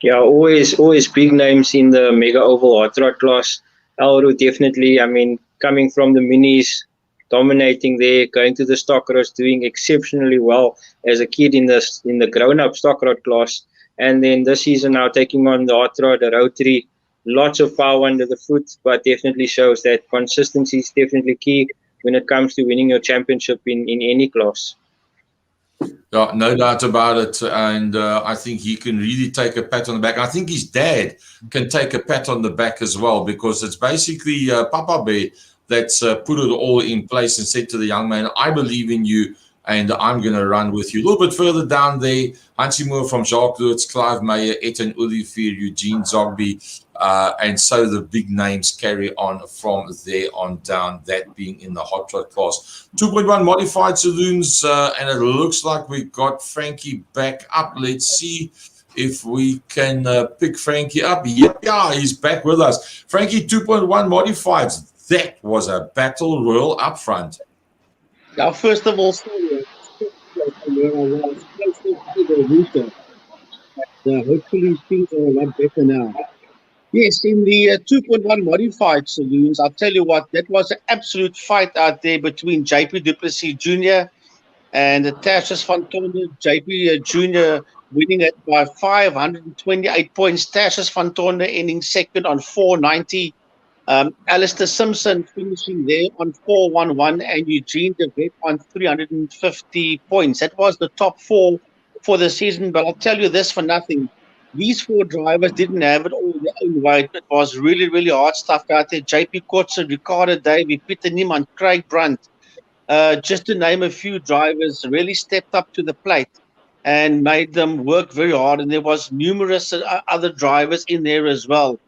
Yeah, always big names in the Mega Oval Hot Rod class. Elro definitely, I mean, coming from the minis, dominating there, going to the stock rods, doing exceptionally well as a kid in the grown-up stock rod class. And then this season now taking on the hot rod, the rotary, lots of power under the foot, but definitely shows that consistency is definitely key when it comes to winning your championship in any class. Yeah, no doubt about it. And I think he can really take a pat on the back. I think his dad can take a pat on the back as well, because it's basically Papa Bear that's put it all in place and said to the young man, I believe in you and I'm going to run with you. A little bit further down there, Hansie Moore from Jacques Lutz, Clive Meyer, Etienne Olivier, Eugene Zogby, and so the big names carry on from there on down, that being in the hot rod class. 2.1 modified saloons, and it looks like we got Frankie back up. Let's see if we can pick Frankie up. Yeah, he's back with us. Frankie, 2.1 modifieds. That was a battle royal up front. Now, first of all, sorry, where I was close to the winter. Hopefully things are a lot better now. Yes, in the 2.1 modified saloons, I'll tell you what, that was an absolute fight out there between JP du Plessis Jr. and Tertius van Tonder. JP Jr. winning it by 528 points. Tertius van Tonder ending second on 490. Alistair Simpson finishing there on 411, and Eugene De Wet on 350 points. That was the top 4 for the season. But I'll tell you this for nothing. These 4 drivers didn't have it all their own way. It was really, really hard stuff out there. JP Kotze, Ricardo Davey, Peter Niemann, Craig Brunt, just to name a few drivers, really stepped up to the plate and made them work very hard. And there was numerous other drivers in there as well.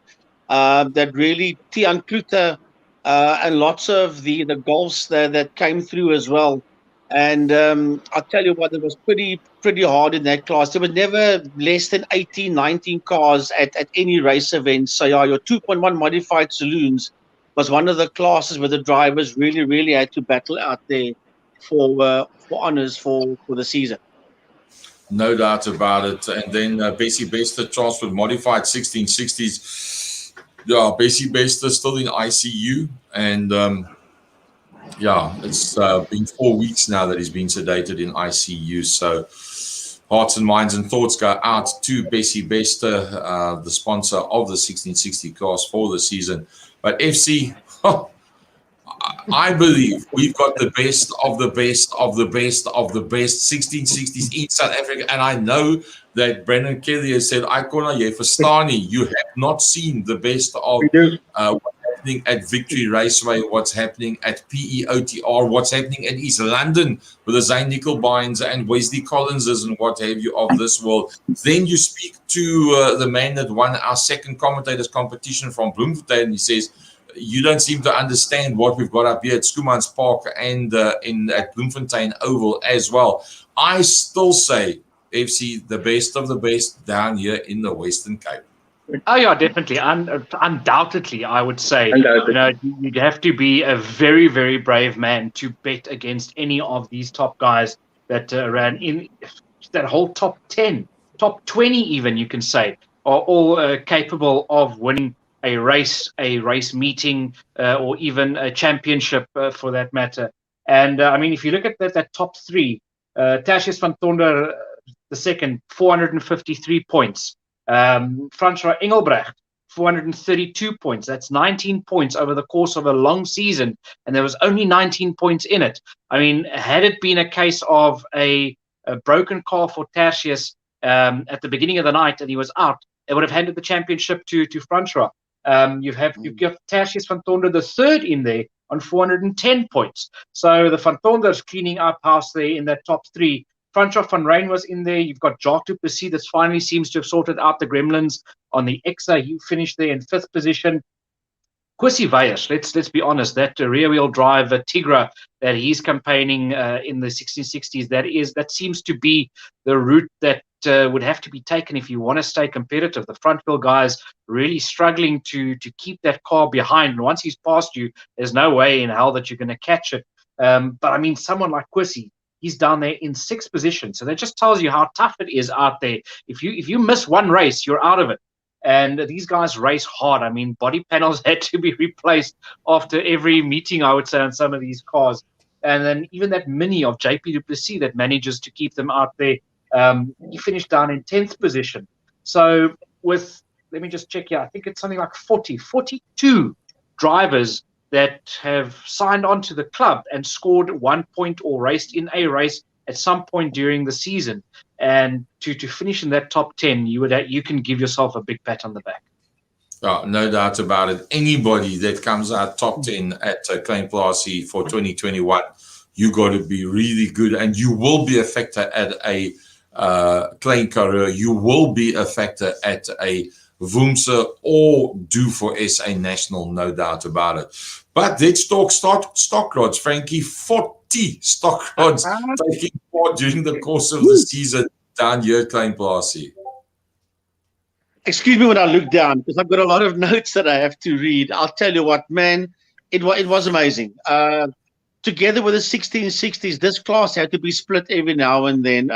That really, Tian Kluter and lots of the Golfs there that came through as well. And I'll tell you what, it was pretty hard in that class. There were never less than 18, 19 cars at any race event. So yeah, your 2.1 modified saloons was one of the classes where the drivers really had to battle out there for honors for the season. No doubt about it. And then Bessie Bester transferred modified 1660s. Yeah, Bessie Bester still in ICU. And yeah, it's been 4 weeks now that he's been sedated in ICU. So hearts and minds and thoughts go out to Bessie Bester, the sponsor of the 1660 class for the season. But FC, I believe we've got the best of the best of the best of the best 1660s in South Africa. And I know that Brendan Kelly has said, Icona, you have not seen the best of what's happening at Victory Raceway, what's happening at PEOTR, what's happening in East London with the Zane Nickelbines and Wesley Collinses and what have you of this world. Then you speak to the man that won our second commentators competition from Bloemfontein, and he says, you don't seem to understand what we've got up here at Schoemans Park and at Bloemfontein Oval as well. I still say, FC, the best of the best down here in the Western Cape. Oh yeah, definitely, undoubtedly, I would say. You'd have to be a very, very brave man to bet against any of these top guys that ran in that whole top 10, top 20, even you can say, are all capable of winning a race meeting, or even a championship for that matter. And I mean, if you look at that top three, Tertius van Tonder, the second, 453 points. Francois Engelbrecht, 432 points. That's 19 points over the course of a long season, and there was only 19 points in it. I mean, had it been a case of a broken car for Tertius at the beginning of the night and he was out, it would have handed the championship to Francois. You've got Tertius van Tonder the third in there on 410 points. So the Van Tonders cleaning up house there in that top three. Francois van Rijn was in there. You've got Jacques du Plessis that finally seems to have sorted out the gremlins on the Exa. He finished there in fifth position. Kwesi Weyers, let's be honest, that rear-wheel drive Tigra that he's campaigning in the 1660s, that seems to be the route that would have to be taken if you want to stay competitive. The front-wheel guys really struggling to keep that car behind. And once he's past you, there's no way in hell that you're going to catch it. But I mean, someone like Kwesi, he's down there in sixth position. So that just tells you how tough it is out there. If you miss one race, you're out of it. And these guys race hard. I mean, body panels had to be replaced after every meeting, I would say, on some of these cars. And then even that Mini of JP du Plessis that manages to keep them out there, he finished down in 10th position. So let me just check here, I think it's something like 42 drivers that have signed on to the club and scored 1 point or raced in a race at some point during the season. And to finish in that top 10, you can give yourself a big pat on the back. Oh, no doubt about it. Anybody that comes out top 10 at Klein Plaasie for 2021, you got to be really good, and you will be a factor at a Klein Karoo. You will be a factor at a Woomse or do for SA National, no doubt about it. But let's talk stock rods, Frankie. 40 stock rods taking part during the course of the season down here at Klein Plaasie. Excuse me when I look down, because I've got a lot of notes that I have to read. I'll tell you what, man, it was amazing. Together with the 1660s, this class had to be split every now and then.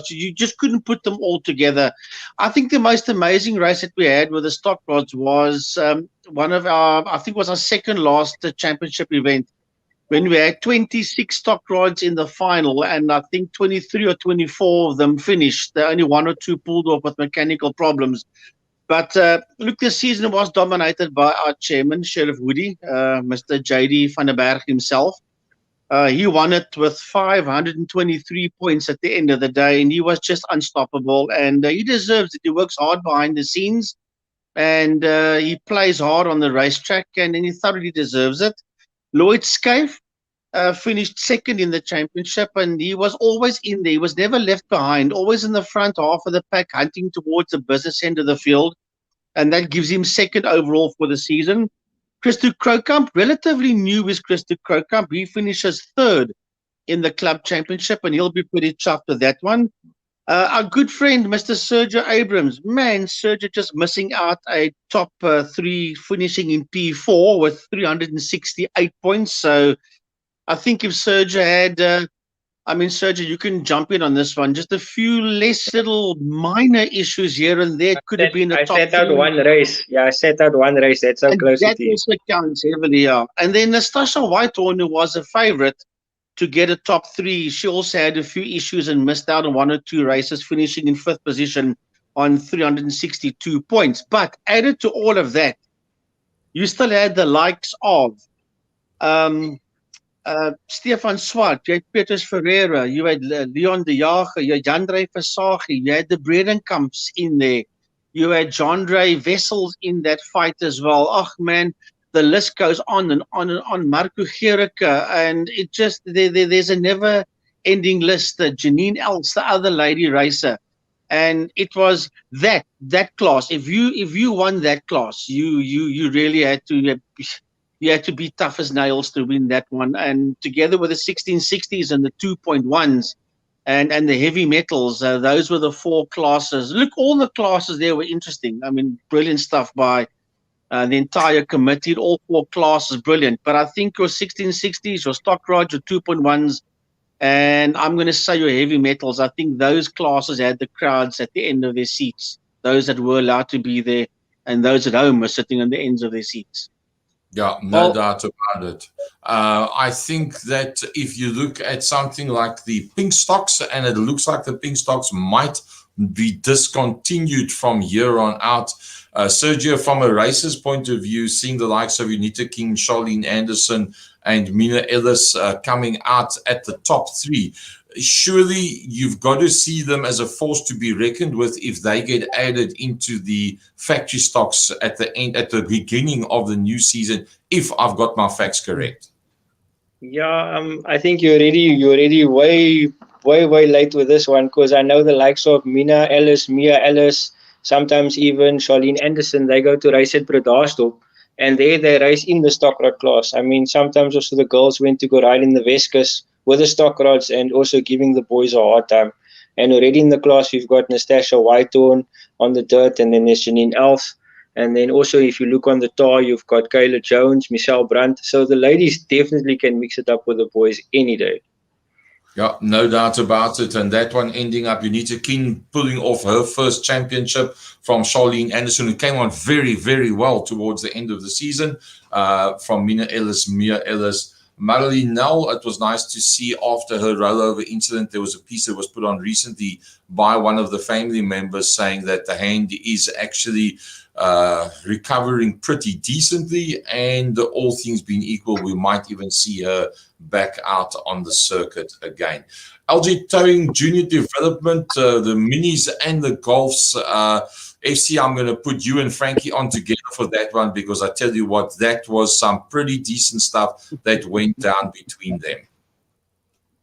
You just couldn't put them all together. I think the most amazing race that we had with the stock rods was I think it was our second last championship event, when we had 26 stock rods in the final, and I think 23 or 24 of them finished. There only one or two pulled off with mechanical problems. But look, this season was dominated by our chairman, Sheriff Woody, Mr. J.D. van der Berg himself. He won it with 523 points at the end of the day, and he was just unstoppable. And he deserves it. He works hard behind the scenes, and he plays hard on the racetrack, and he thoroughly deserves it. Lloyd Scaife finished second in the championship, and he was always in there. He was never left behind, always in the front half of the pack, hunting towards the business end of the field, and that gives him second overall for the season. Christo Krokamp, relatively new is Christo Krokamp. He finishes third in the club championship, and he'll be pretty chuffed with that one. Our good friend, Mr. Sergio Abrams. Man, Sergio just missing out a top 3, finishing in P4 with 368 points. So I think if Sergio had, Sergio, you can jump in on this one. Just a few less little minor issues here and there could have been a I top set out 3. one race. Yeah, I set out one race. That's how And close that it is. also counts heavily, yeah. And then Nastasha Whitehorn, who was a favorite to get a top 3, she also had a few issues and missed out on 1 or 2 races, finishing in 5th position on 362 points. But added to all of that, you still had the likes of Stefan Swart, you had Petrus Ferreira, you had Leon de Jager, you had Jandre Versage, you had the Bredenkamps in there, you had Jandre Wessels in that fight as well. Oh man, the list goes on and on and on. Marco Gericke, and it just there's a never-ending list. Janine Els, the other lady racer, and it was that class. If you won that class, you really had to. You had to be tough as nails to win that one. And together with the 1660s and the 2.1s and the heavy metals, those were the 4 classes. Look, all the classes there were interesting. I mean, brilliant stuff by the entire committee. All 4 classes, brilliant. But I think your 1660s, your stock rods, your 2.1s, and I'm going to say your heavy metals, I think those classes had the crowds at the end of their seats. Those that were allowed to be there and those at home were sitting on the ends of their seats. Yeah, no doubt about it. I think that if you look at something like the pink stocks, and it looks like the pink stocks might be discontinued from here on out. Sergio, from a racer's point of view, seeing the likes of Unita King, Charlene Anderson, and Mina Ellis coming out at the top 3, surely you've got to see them as a force to be reckoned with if they get added into the factory stocks at the beginning of the new season, if I've got my facts correct. Yeah, I think you're already way late with this one, because I know the likes of Mina Ellis, Mia Ellis, sometimes even Charlene Anderson, they go to race at Bredasdorp, and there they race in the stock rod class. I mean, sometimes also the girls went to go ride in the Vescas with the stock rods and also giving the boys a hard time. And already in the class, we've got Nastasha Whitehorn on the dirt, and then there's Janine Elf. And then also, if you look on the tar, you've got Kayla Jones, Michelle Brandt. So the ladies definitely can mix it up with the boys any day. Yeah, no doubt about it. And that one ending up, Unita King pulling off her first championship from Charlene Anderson, who came on very, very well towards the end of the season, from Mina Ellis, Mia Ellis. Marilyn Nell, it was nice to see after her rollover incident. There was a piece that was put on recently by one of the family members saying that the hand is actually recovering pretty decently, and all things being equal, we might even see her back out on the circuit again. LG Towing Junior Development, the minis and the golfs. FC, I'm going to put you and Frankie on together for that one, because I tell you what, that was some pretty decent stuff that went down between them.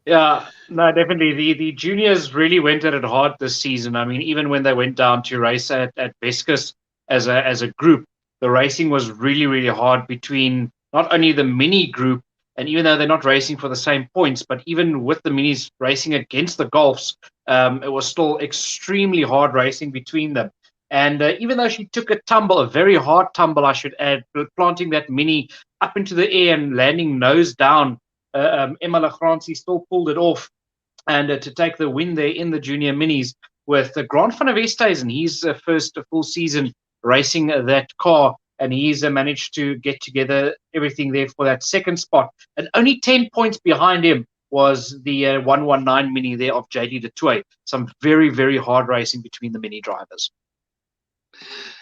Yeah, no, definitely. The juniors really went at it hard this season. I mean, even when they went down to race at Vescas as a group, the racing was really, really hard between not only the mini group, and even though they're not racing for the same points, but even with the minis racing against the golfs, it was still extremely hard racing between them. And even though she took a tumble, a very hard tumble, I should add, planting that mini up into the air and landing nose down, Emma Lagrancy still pulled it off, and to take the win there in the junior minis with Grant van der Westhuizen, his first full season racing that car, and he's managed to get together everything there for that second spot. And only 10 points behind him was the 119 mini there of JD de Tooy. Some very, very hard racing between the mini drivers.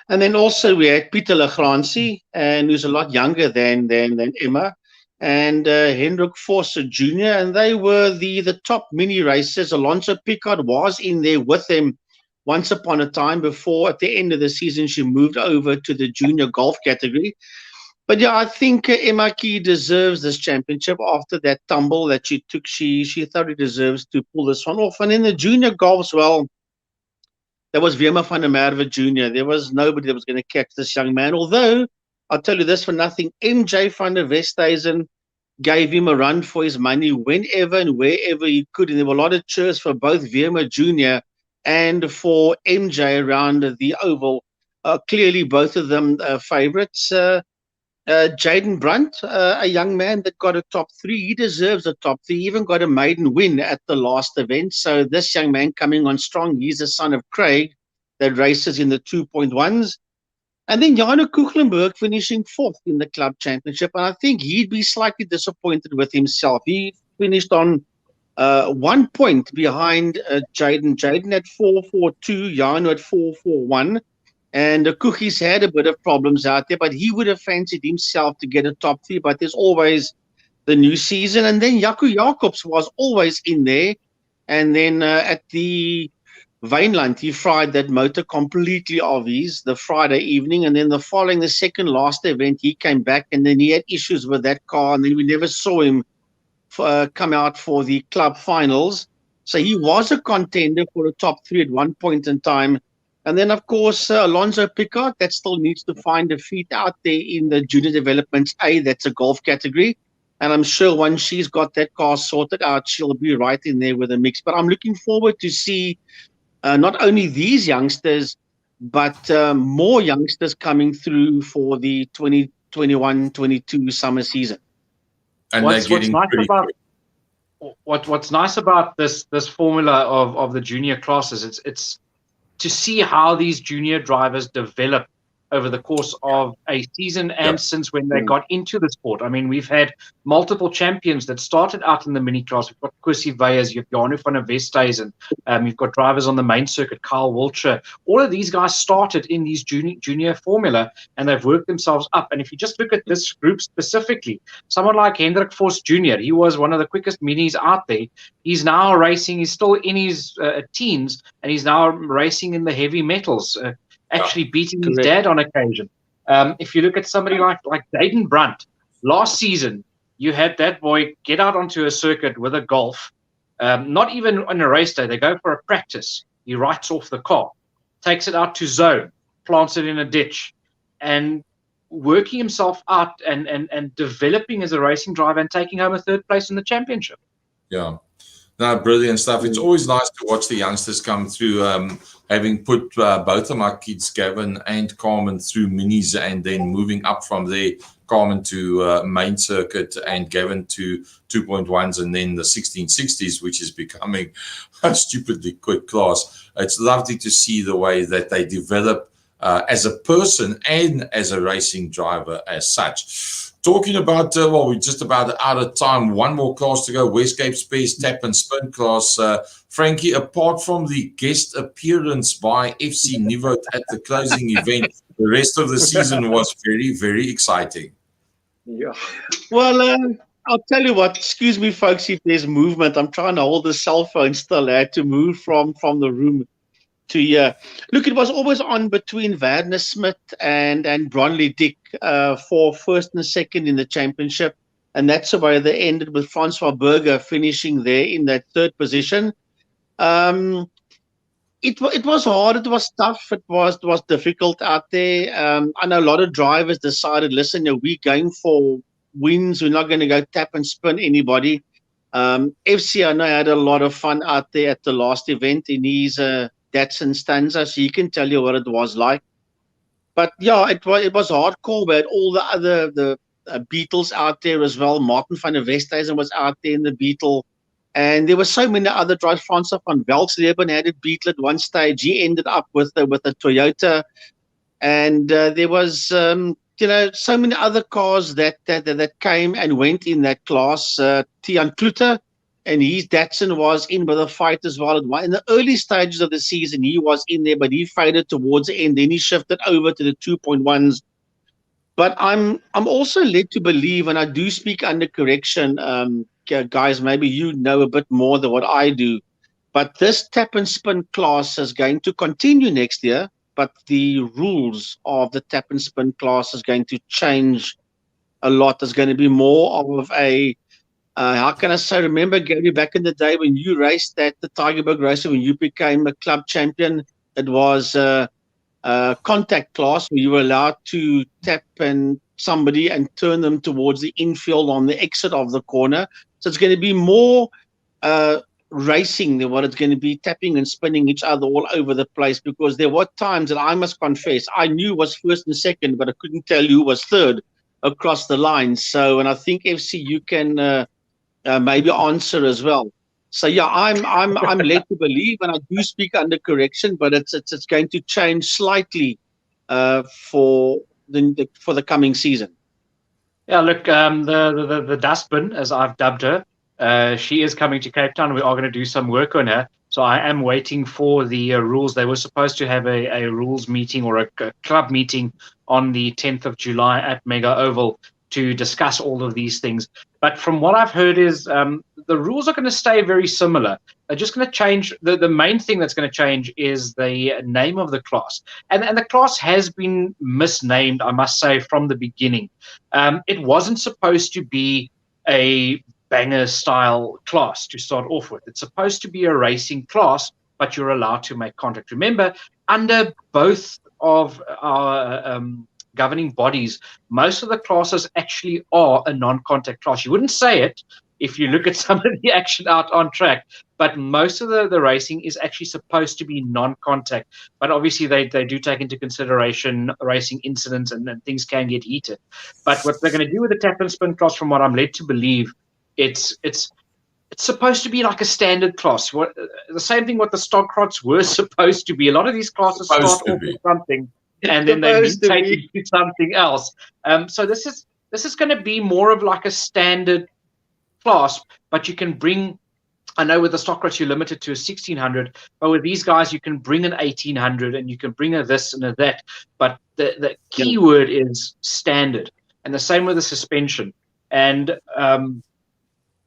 And then also we had Peter Lagrancy, and who's a lot younger than Emma, and Hendrik Forster Jr., and they were the top mini racers. Alonso Picard was in there with them once upon a time before, at the end of the season, she moved over to the junior golf category. But yeah, I think Emma Key deserves this championship after that tumble that she took. She thoroughly deserves to pull this one off. And in the junior golfs, well, there was Wema van der Merwe Jr. There was nobody that was going to catch this young man. Although, I'll tell you this for nothing, MJ van der Westhuizen gave him a run for his money whenever and wherever he could. And there were a lot of cheers for both Veerman Jr. and for MJ around the Oval. Clearly, both of them favourites. Jaden Brunt, a young man that got a top 3. He deserves a top 3. He even got a maiden win at the last event. So this young man coming on strong. He's the son of Craig that races in the 2.1s. And then Jano Kuchlenberg finishing 4th in the club championship. And I think he'd be slightly disappointed with himself. He finished on 1 point behind Jaden. Jaden at 4.42, Jano at 4.41. And Kuchi's had a bit of problems out there, but he would have fancied himself to get a top 3. But there's always the new season. And then Jaco Jacobs was always in there. And then at the Wynland, he fried that motor completely of his the Friday evening. And then the following, the second last event, he came back and then he had issues with that car. And then we never saw him come out for the club finals. So he was a contender for a top 3 at one point in time. And then, of course, Alonso Picard, that still needs to find a feet out there in the Junior Developments A. That's a golf category. And I'm sure once she's got that car sorted out, she'll be right in there with the mix. But I'm looking forward to see not only these youngsters, but more youngsters coming through for the 2021-22 summer season. And What's nice about this formula of the junior classes, it's to see how these junior drivers develop over the course of a season and since when they got into the sport. I mean, we've had multiple champions that started out in the mini class. We've got Kwesi Veyers, you've got Janu van der Westhuizen, you've got drivers on the main circuit, Kyle Wiltshire. All of these guys started in these junior formula and they've worked themselves up. And if you just look at this group specifically, someone like Hendrik Vos Jr., he was one of the quickest minis out there. He's now racing, he's still in his teens, and he's now racing in the heavy metals, actually beating his dad on occasion. If you look at somebody like Jaden Brunt, last season, you had that boy get out onto a circuit with a Golf, not even on a race day. They go for a practice. He writes off the car, takes it out to zone, plants it in a ditch, and working himself out and developing as a racing driver and taking home a 3rd place in the championship. Yeah. No, brilliant stuff. It's always nice to watch the youngsters come through, having put both of my kids, Gavin and Carmen, through minis and then moving up from there, Carmen to main circuit and Gavin to 2.1s and then the 1660s, which is becoming a stupidly quick class. It's lovely to see the way that they develop as a person and as a racing driver as such. Talking about, we're just about out of time. One more class to go, Westcape Spares Tap and Spin class. Frankie, apart from the guest appearance by FC Nieuwoud at the closing event, the rest of the season was very, very exciting. Yeah. Well, I'll tell you what, excuse me, folks, if there's movement. I'm trying to hold the cell phone still. I had to move from the room to here. Look, it was always on between Werner Smith and Bronley Dick for 1st and 2nd in the championship. And that's the way they ended with Francois Berger finishing there in that 3rd position. It was hard. It was tough. It was difficult out there. I know a lot of drivers decided, listen, we're going for wins. We're not going to go tap and spin anybody. FC, I know, had a lot of fun out there at the last event in his Datsun Stanza, so he can tell you what it was like. But yeah, it was hardcore. We had all the other Beetles out there as well. Martin van der Westhuizen was out there in the Beetle. And there were so many other drivers. Francois van Velsleben had a Beetle at one stage. He ended up with a Toyota. And there was, so many other cars that came and went in that class. Tian Kluter and his Datsun was in with a fight as well. In the early stages of the season, he was in there, but he faded towards the end. Then he shifted over to the 2.1s. But I'm also led to believe, and I do speak under correction, guys, maybe you know a bit more than what I do, but this tap and spin class is going to continue next year, but the rules of the tap and spin class is going to change a lot. There's going to be more of a, how can I say, remember, Gary, back in the day when you raced at the Tygerberg Racer, when you became a club champion, it was a contact class where you were allowed to tap and somebody and turn them towards the infield on the exit of the corner. So it's going to be more racing than what it's going to be tapping and spinning each other all over the place, because there were times that I must confess I knew was first and second, but I couldn't tell you who was third across the line. So, and I think FC, you can maybe answer as well. So yeah, I'm led to believe, and I do speak under correction, but it's going to change slightly for the coming season. Yeah, look, the dustbin, as I've dubbed her, she is coming to Cape Town. We are going to do some work on her. So I am waiting for the rules. They were supposed to have a rules meeting or a club meeting on the 10th of July at Mega Oval to discuss all of these things. But from what I've heard is the rules are going to stay very similar. They're just going to change. The main thing that's going to change is the name of the class. And the class has been misnamed, I must say, from the beginning. It wasn't supposed to be a banger style class to start off with. It's supposed to be a racing class, but you're allowed to make contact. Remember, under both of our governing bodies, most of the classes actually are a non-contact class. You wouldn't say it if you look at some of the action out on track, but most of the racing is actually supposed to be non-contact. But obviously they do take into consideration racing incidents, and things can get heated. But what they're going to do with the tap and spin class, from what I'm led to believe, it's supposed to be like a standard class. The same thing what the Stockrots were supposed to be. A lot of these classes start off with something, and then they mutate into something else. So this is going to be more of like a standard class, but you can bring, I know with the Stockrots you're limited to a 1600, but with these guys you can bring an 1800 and you can bring a this and a that. But the key word is standard, and the same with the suspension. And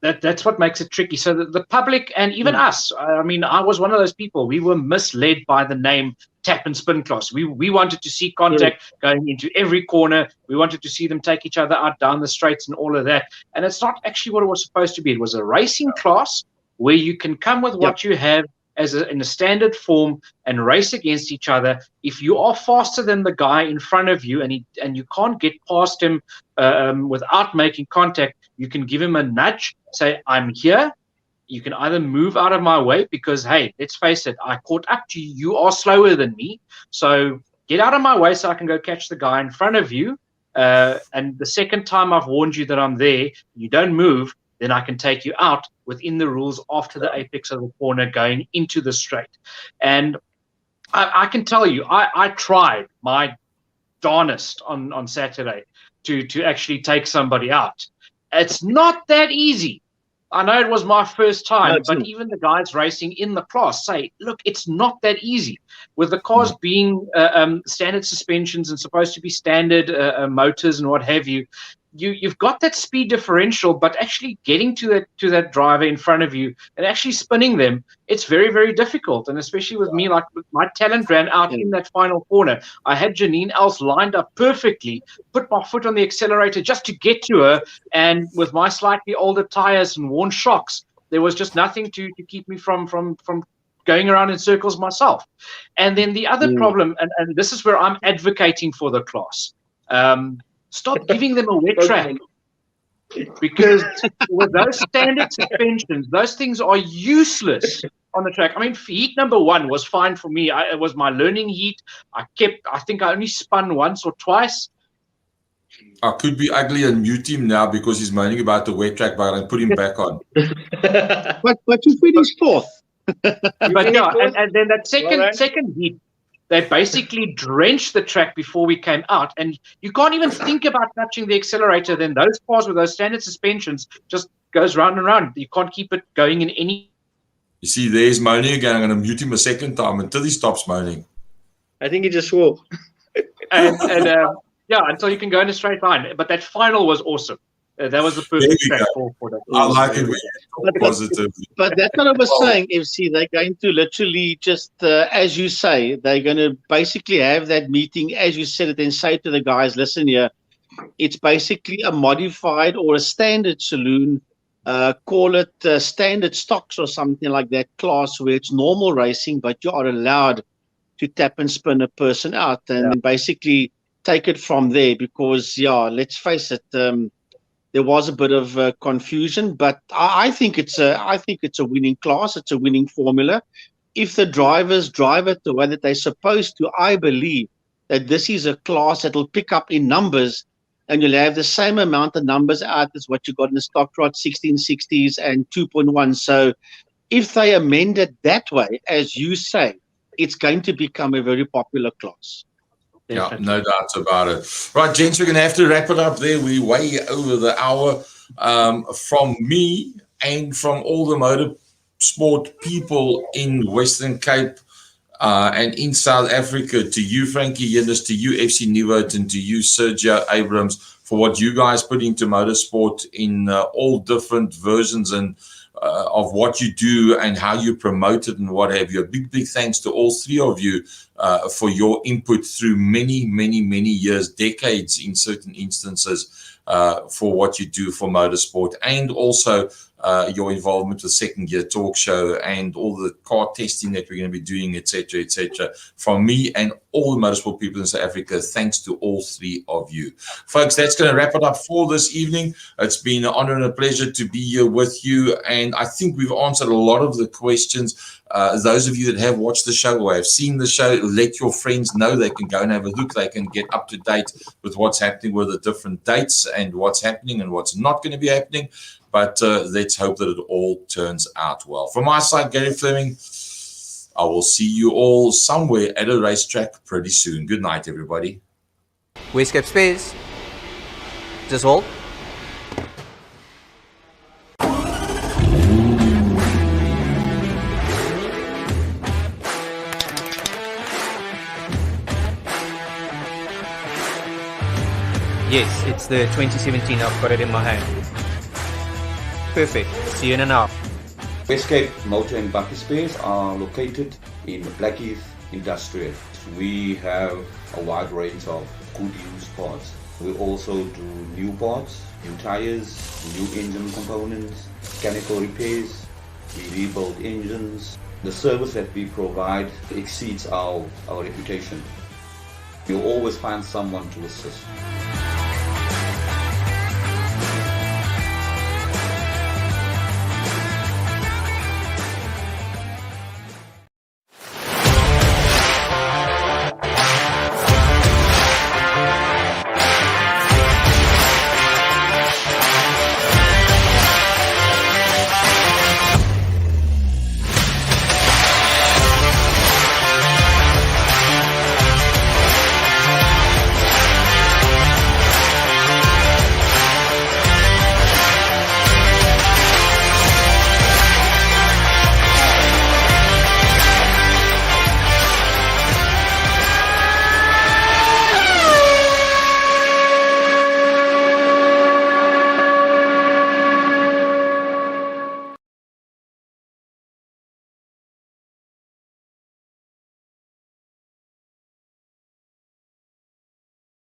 that's what makes it tricky. So the public and even us, I mean, I was one of those people. We were misled by the name tap and spin class. We wanted to see contact going into every corner. We wanted to see them take each other out down the straights and all of that. And it's not actually what it was supposed to be. It was a racing class where you can come with what you have in a standard form and race against each other. If you are faster than the guy in front of you and you can't get past him without making contact, you can give him a nudge, say, I'm here. You can either move out of my way because, hey, let's face it, I caught up to you. You are slower than me. So get out of my way so I can go catch the guy in front of you. And the second time I've warned you that I'm there, you don't move, then I can take you out within the rules after the apex of the corner going into the straight. And I can tell you, I tried my darnest on Saturday to actually take somebody out. It's not that easy. I know it was my first time, but even the guys racing in the class say, look, it's not that easy. With the cars being standard suspensions and supposed to be standard motors and what have you, you've got that speed differential, but actually getting to that driver in front of you and actually spinning them, it's very, very difficult. And especially with me, like my talent ran out in that final corner. I had Janine Els lined up perfectly, put my foot on the accelerator just to get to her. And with my slightly older tires and worn shocks, there was just nothing to keep me from going around in circles myself. And then the other problem, and this is where I'm advocating for the class, stop giving them a wet track, because with those standard suspensions, those things are useless on the track. I mean, heat number 1 was fine for me. It was my learning heat. I think I only spun once or twice. I could be ugly and mute him now because he's moaning about the wet track, but I put him back on. But you finished fourth. But yeah, and then that second heat, they basically drenched the track before we came out, and you can't even think about touching the accelerator. Then those cars with those standard suspensions just goes round and round. You can't keep it going in any. You see, there's moaning again. I'm going to mute him a second time until he stops moaning. I think he just swore. And until you can go in a straight line. But that final was awesome. That was the perfect track for that. I like it when you talk positively. But that's what I was saying, FC. They're going to literally just, as you say, they're going to basically have that meeting, as you said it, and say to the guys, listen here, it's basically a modified or a standard saloon, call it standard stocks or something like that class where it's normal racing, but you are allowed to tap and spin a person out. And basically take it from there, because let's face it, there was a bit of confusion, but I think it's a winning class. It's a winning formula. If the drivers drive it the way that they're supposed to, I believe that this is a class that will pick up in numbers, and you'll have the same amount of numbers out as what you got in the stock trot 1660s and 2.1. So if they amend it that way, as you say, it's going to become a very popular class. Yeah, no doubt about it. Right, gents, we're going to have to wrap it up there. We're way over the hour. From me and from all the motorsport people in Western Cape and in South Africa, to you, Frankie Yillis, to you, FC Nieuwoud, and to you, Sergio Abrams, for what you guys put into motorsport in all different versions and of what you do and how you promote it and what have you. A big, big thanks to all three of you for your input through many, many, many years, decades in certain instances, for what you do for motorsport, and also your involvement with Second Gear Talk Show and all the car testing that we're going to be doing, etc., etc. From me and all the motorsport people in South Africa, thanks to all three of you. Folks, that's going to wrap it up for this evening. It's been an honor and a pleasure to be here with you, and I think we've answered a lot of the questions. Those of you that have watched the show or have seen the show, let your friends know. They can go and have a look. They can get up to date with what's happening with the different dates and what's happening and what's not going to be happening. But let's hope that it all turns out well. From my side, Gary Fleming, I will see you all somewhere at a racetrack pretty soon. Good night, everybody. Westcape Space. Just hold. Yes, it's the 2017. I've got it in my hand. Perfect. See you in an hour. Westcape Motor and Buggy Spares are located in Blackheath Industrial. We have a wide range of good used parts. We also do new parts, new tires, new engine components, mechanical repairs. We rebuild engines. The service that we provide exceeds our reputation. You'll always find someone to assist.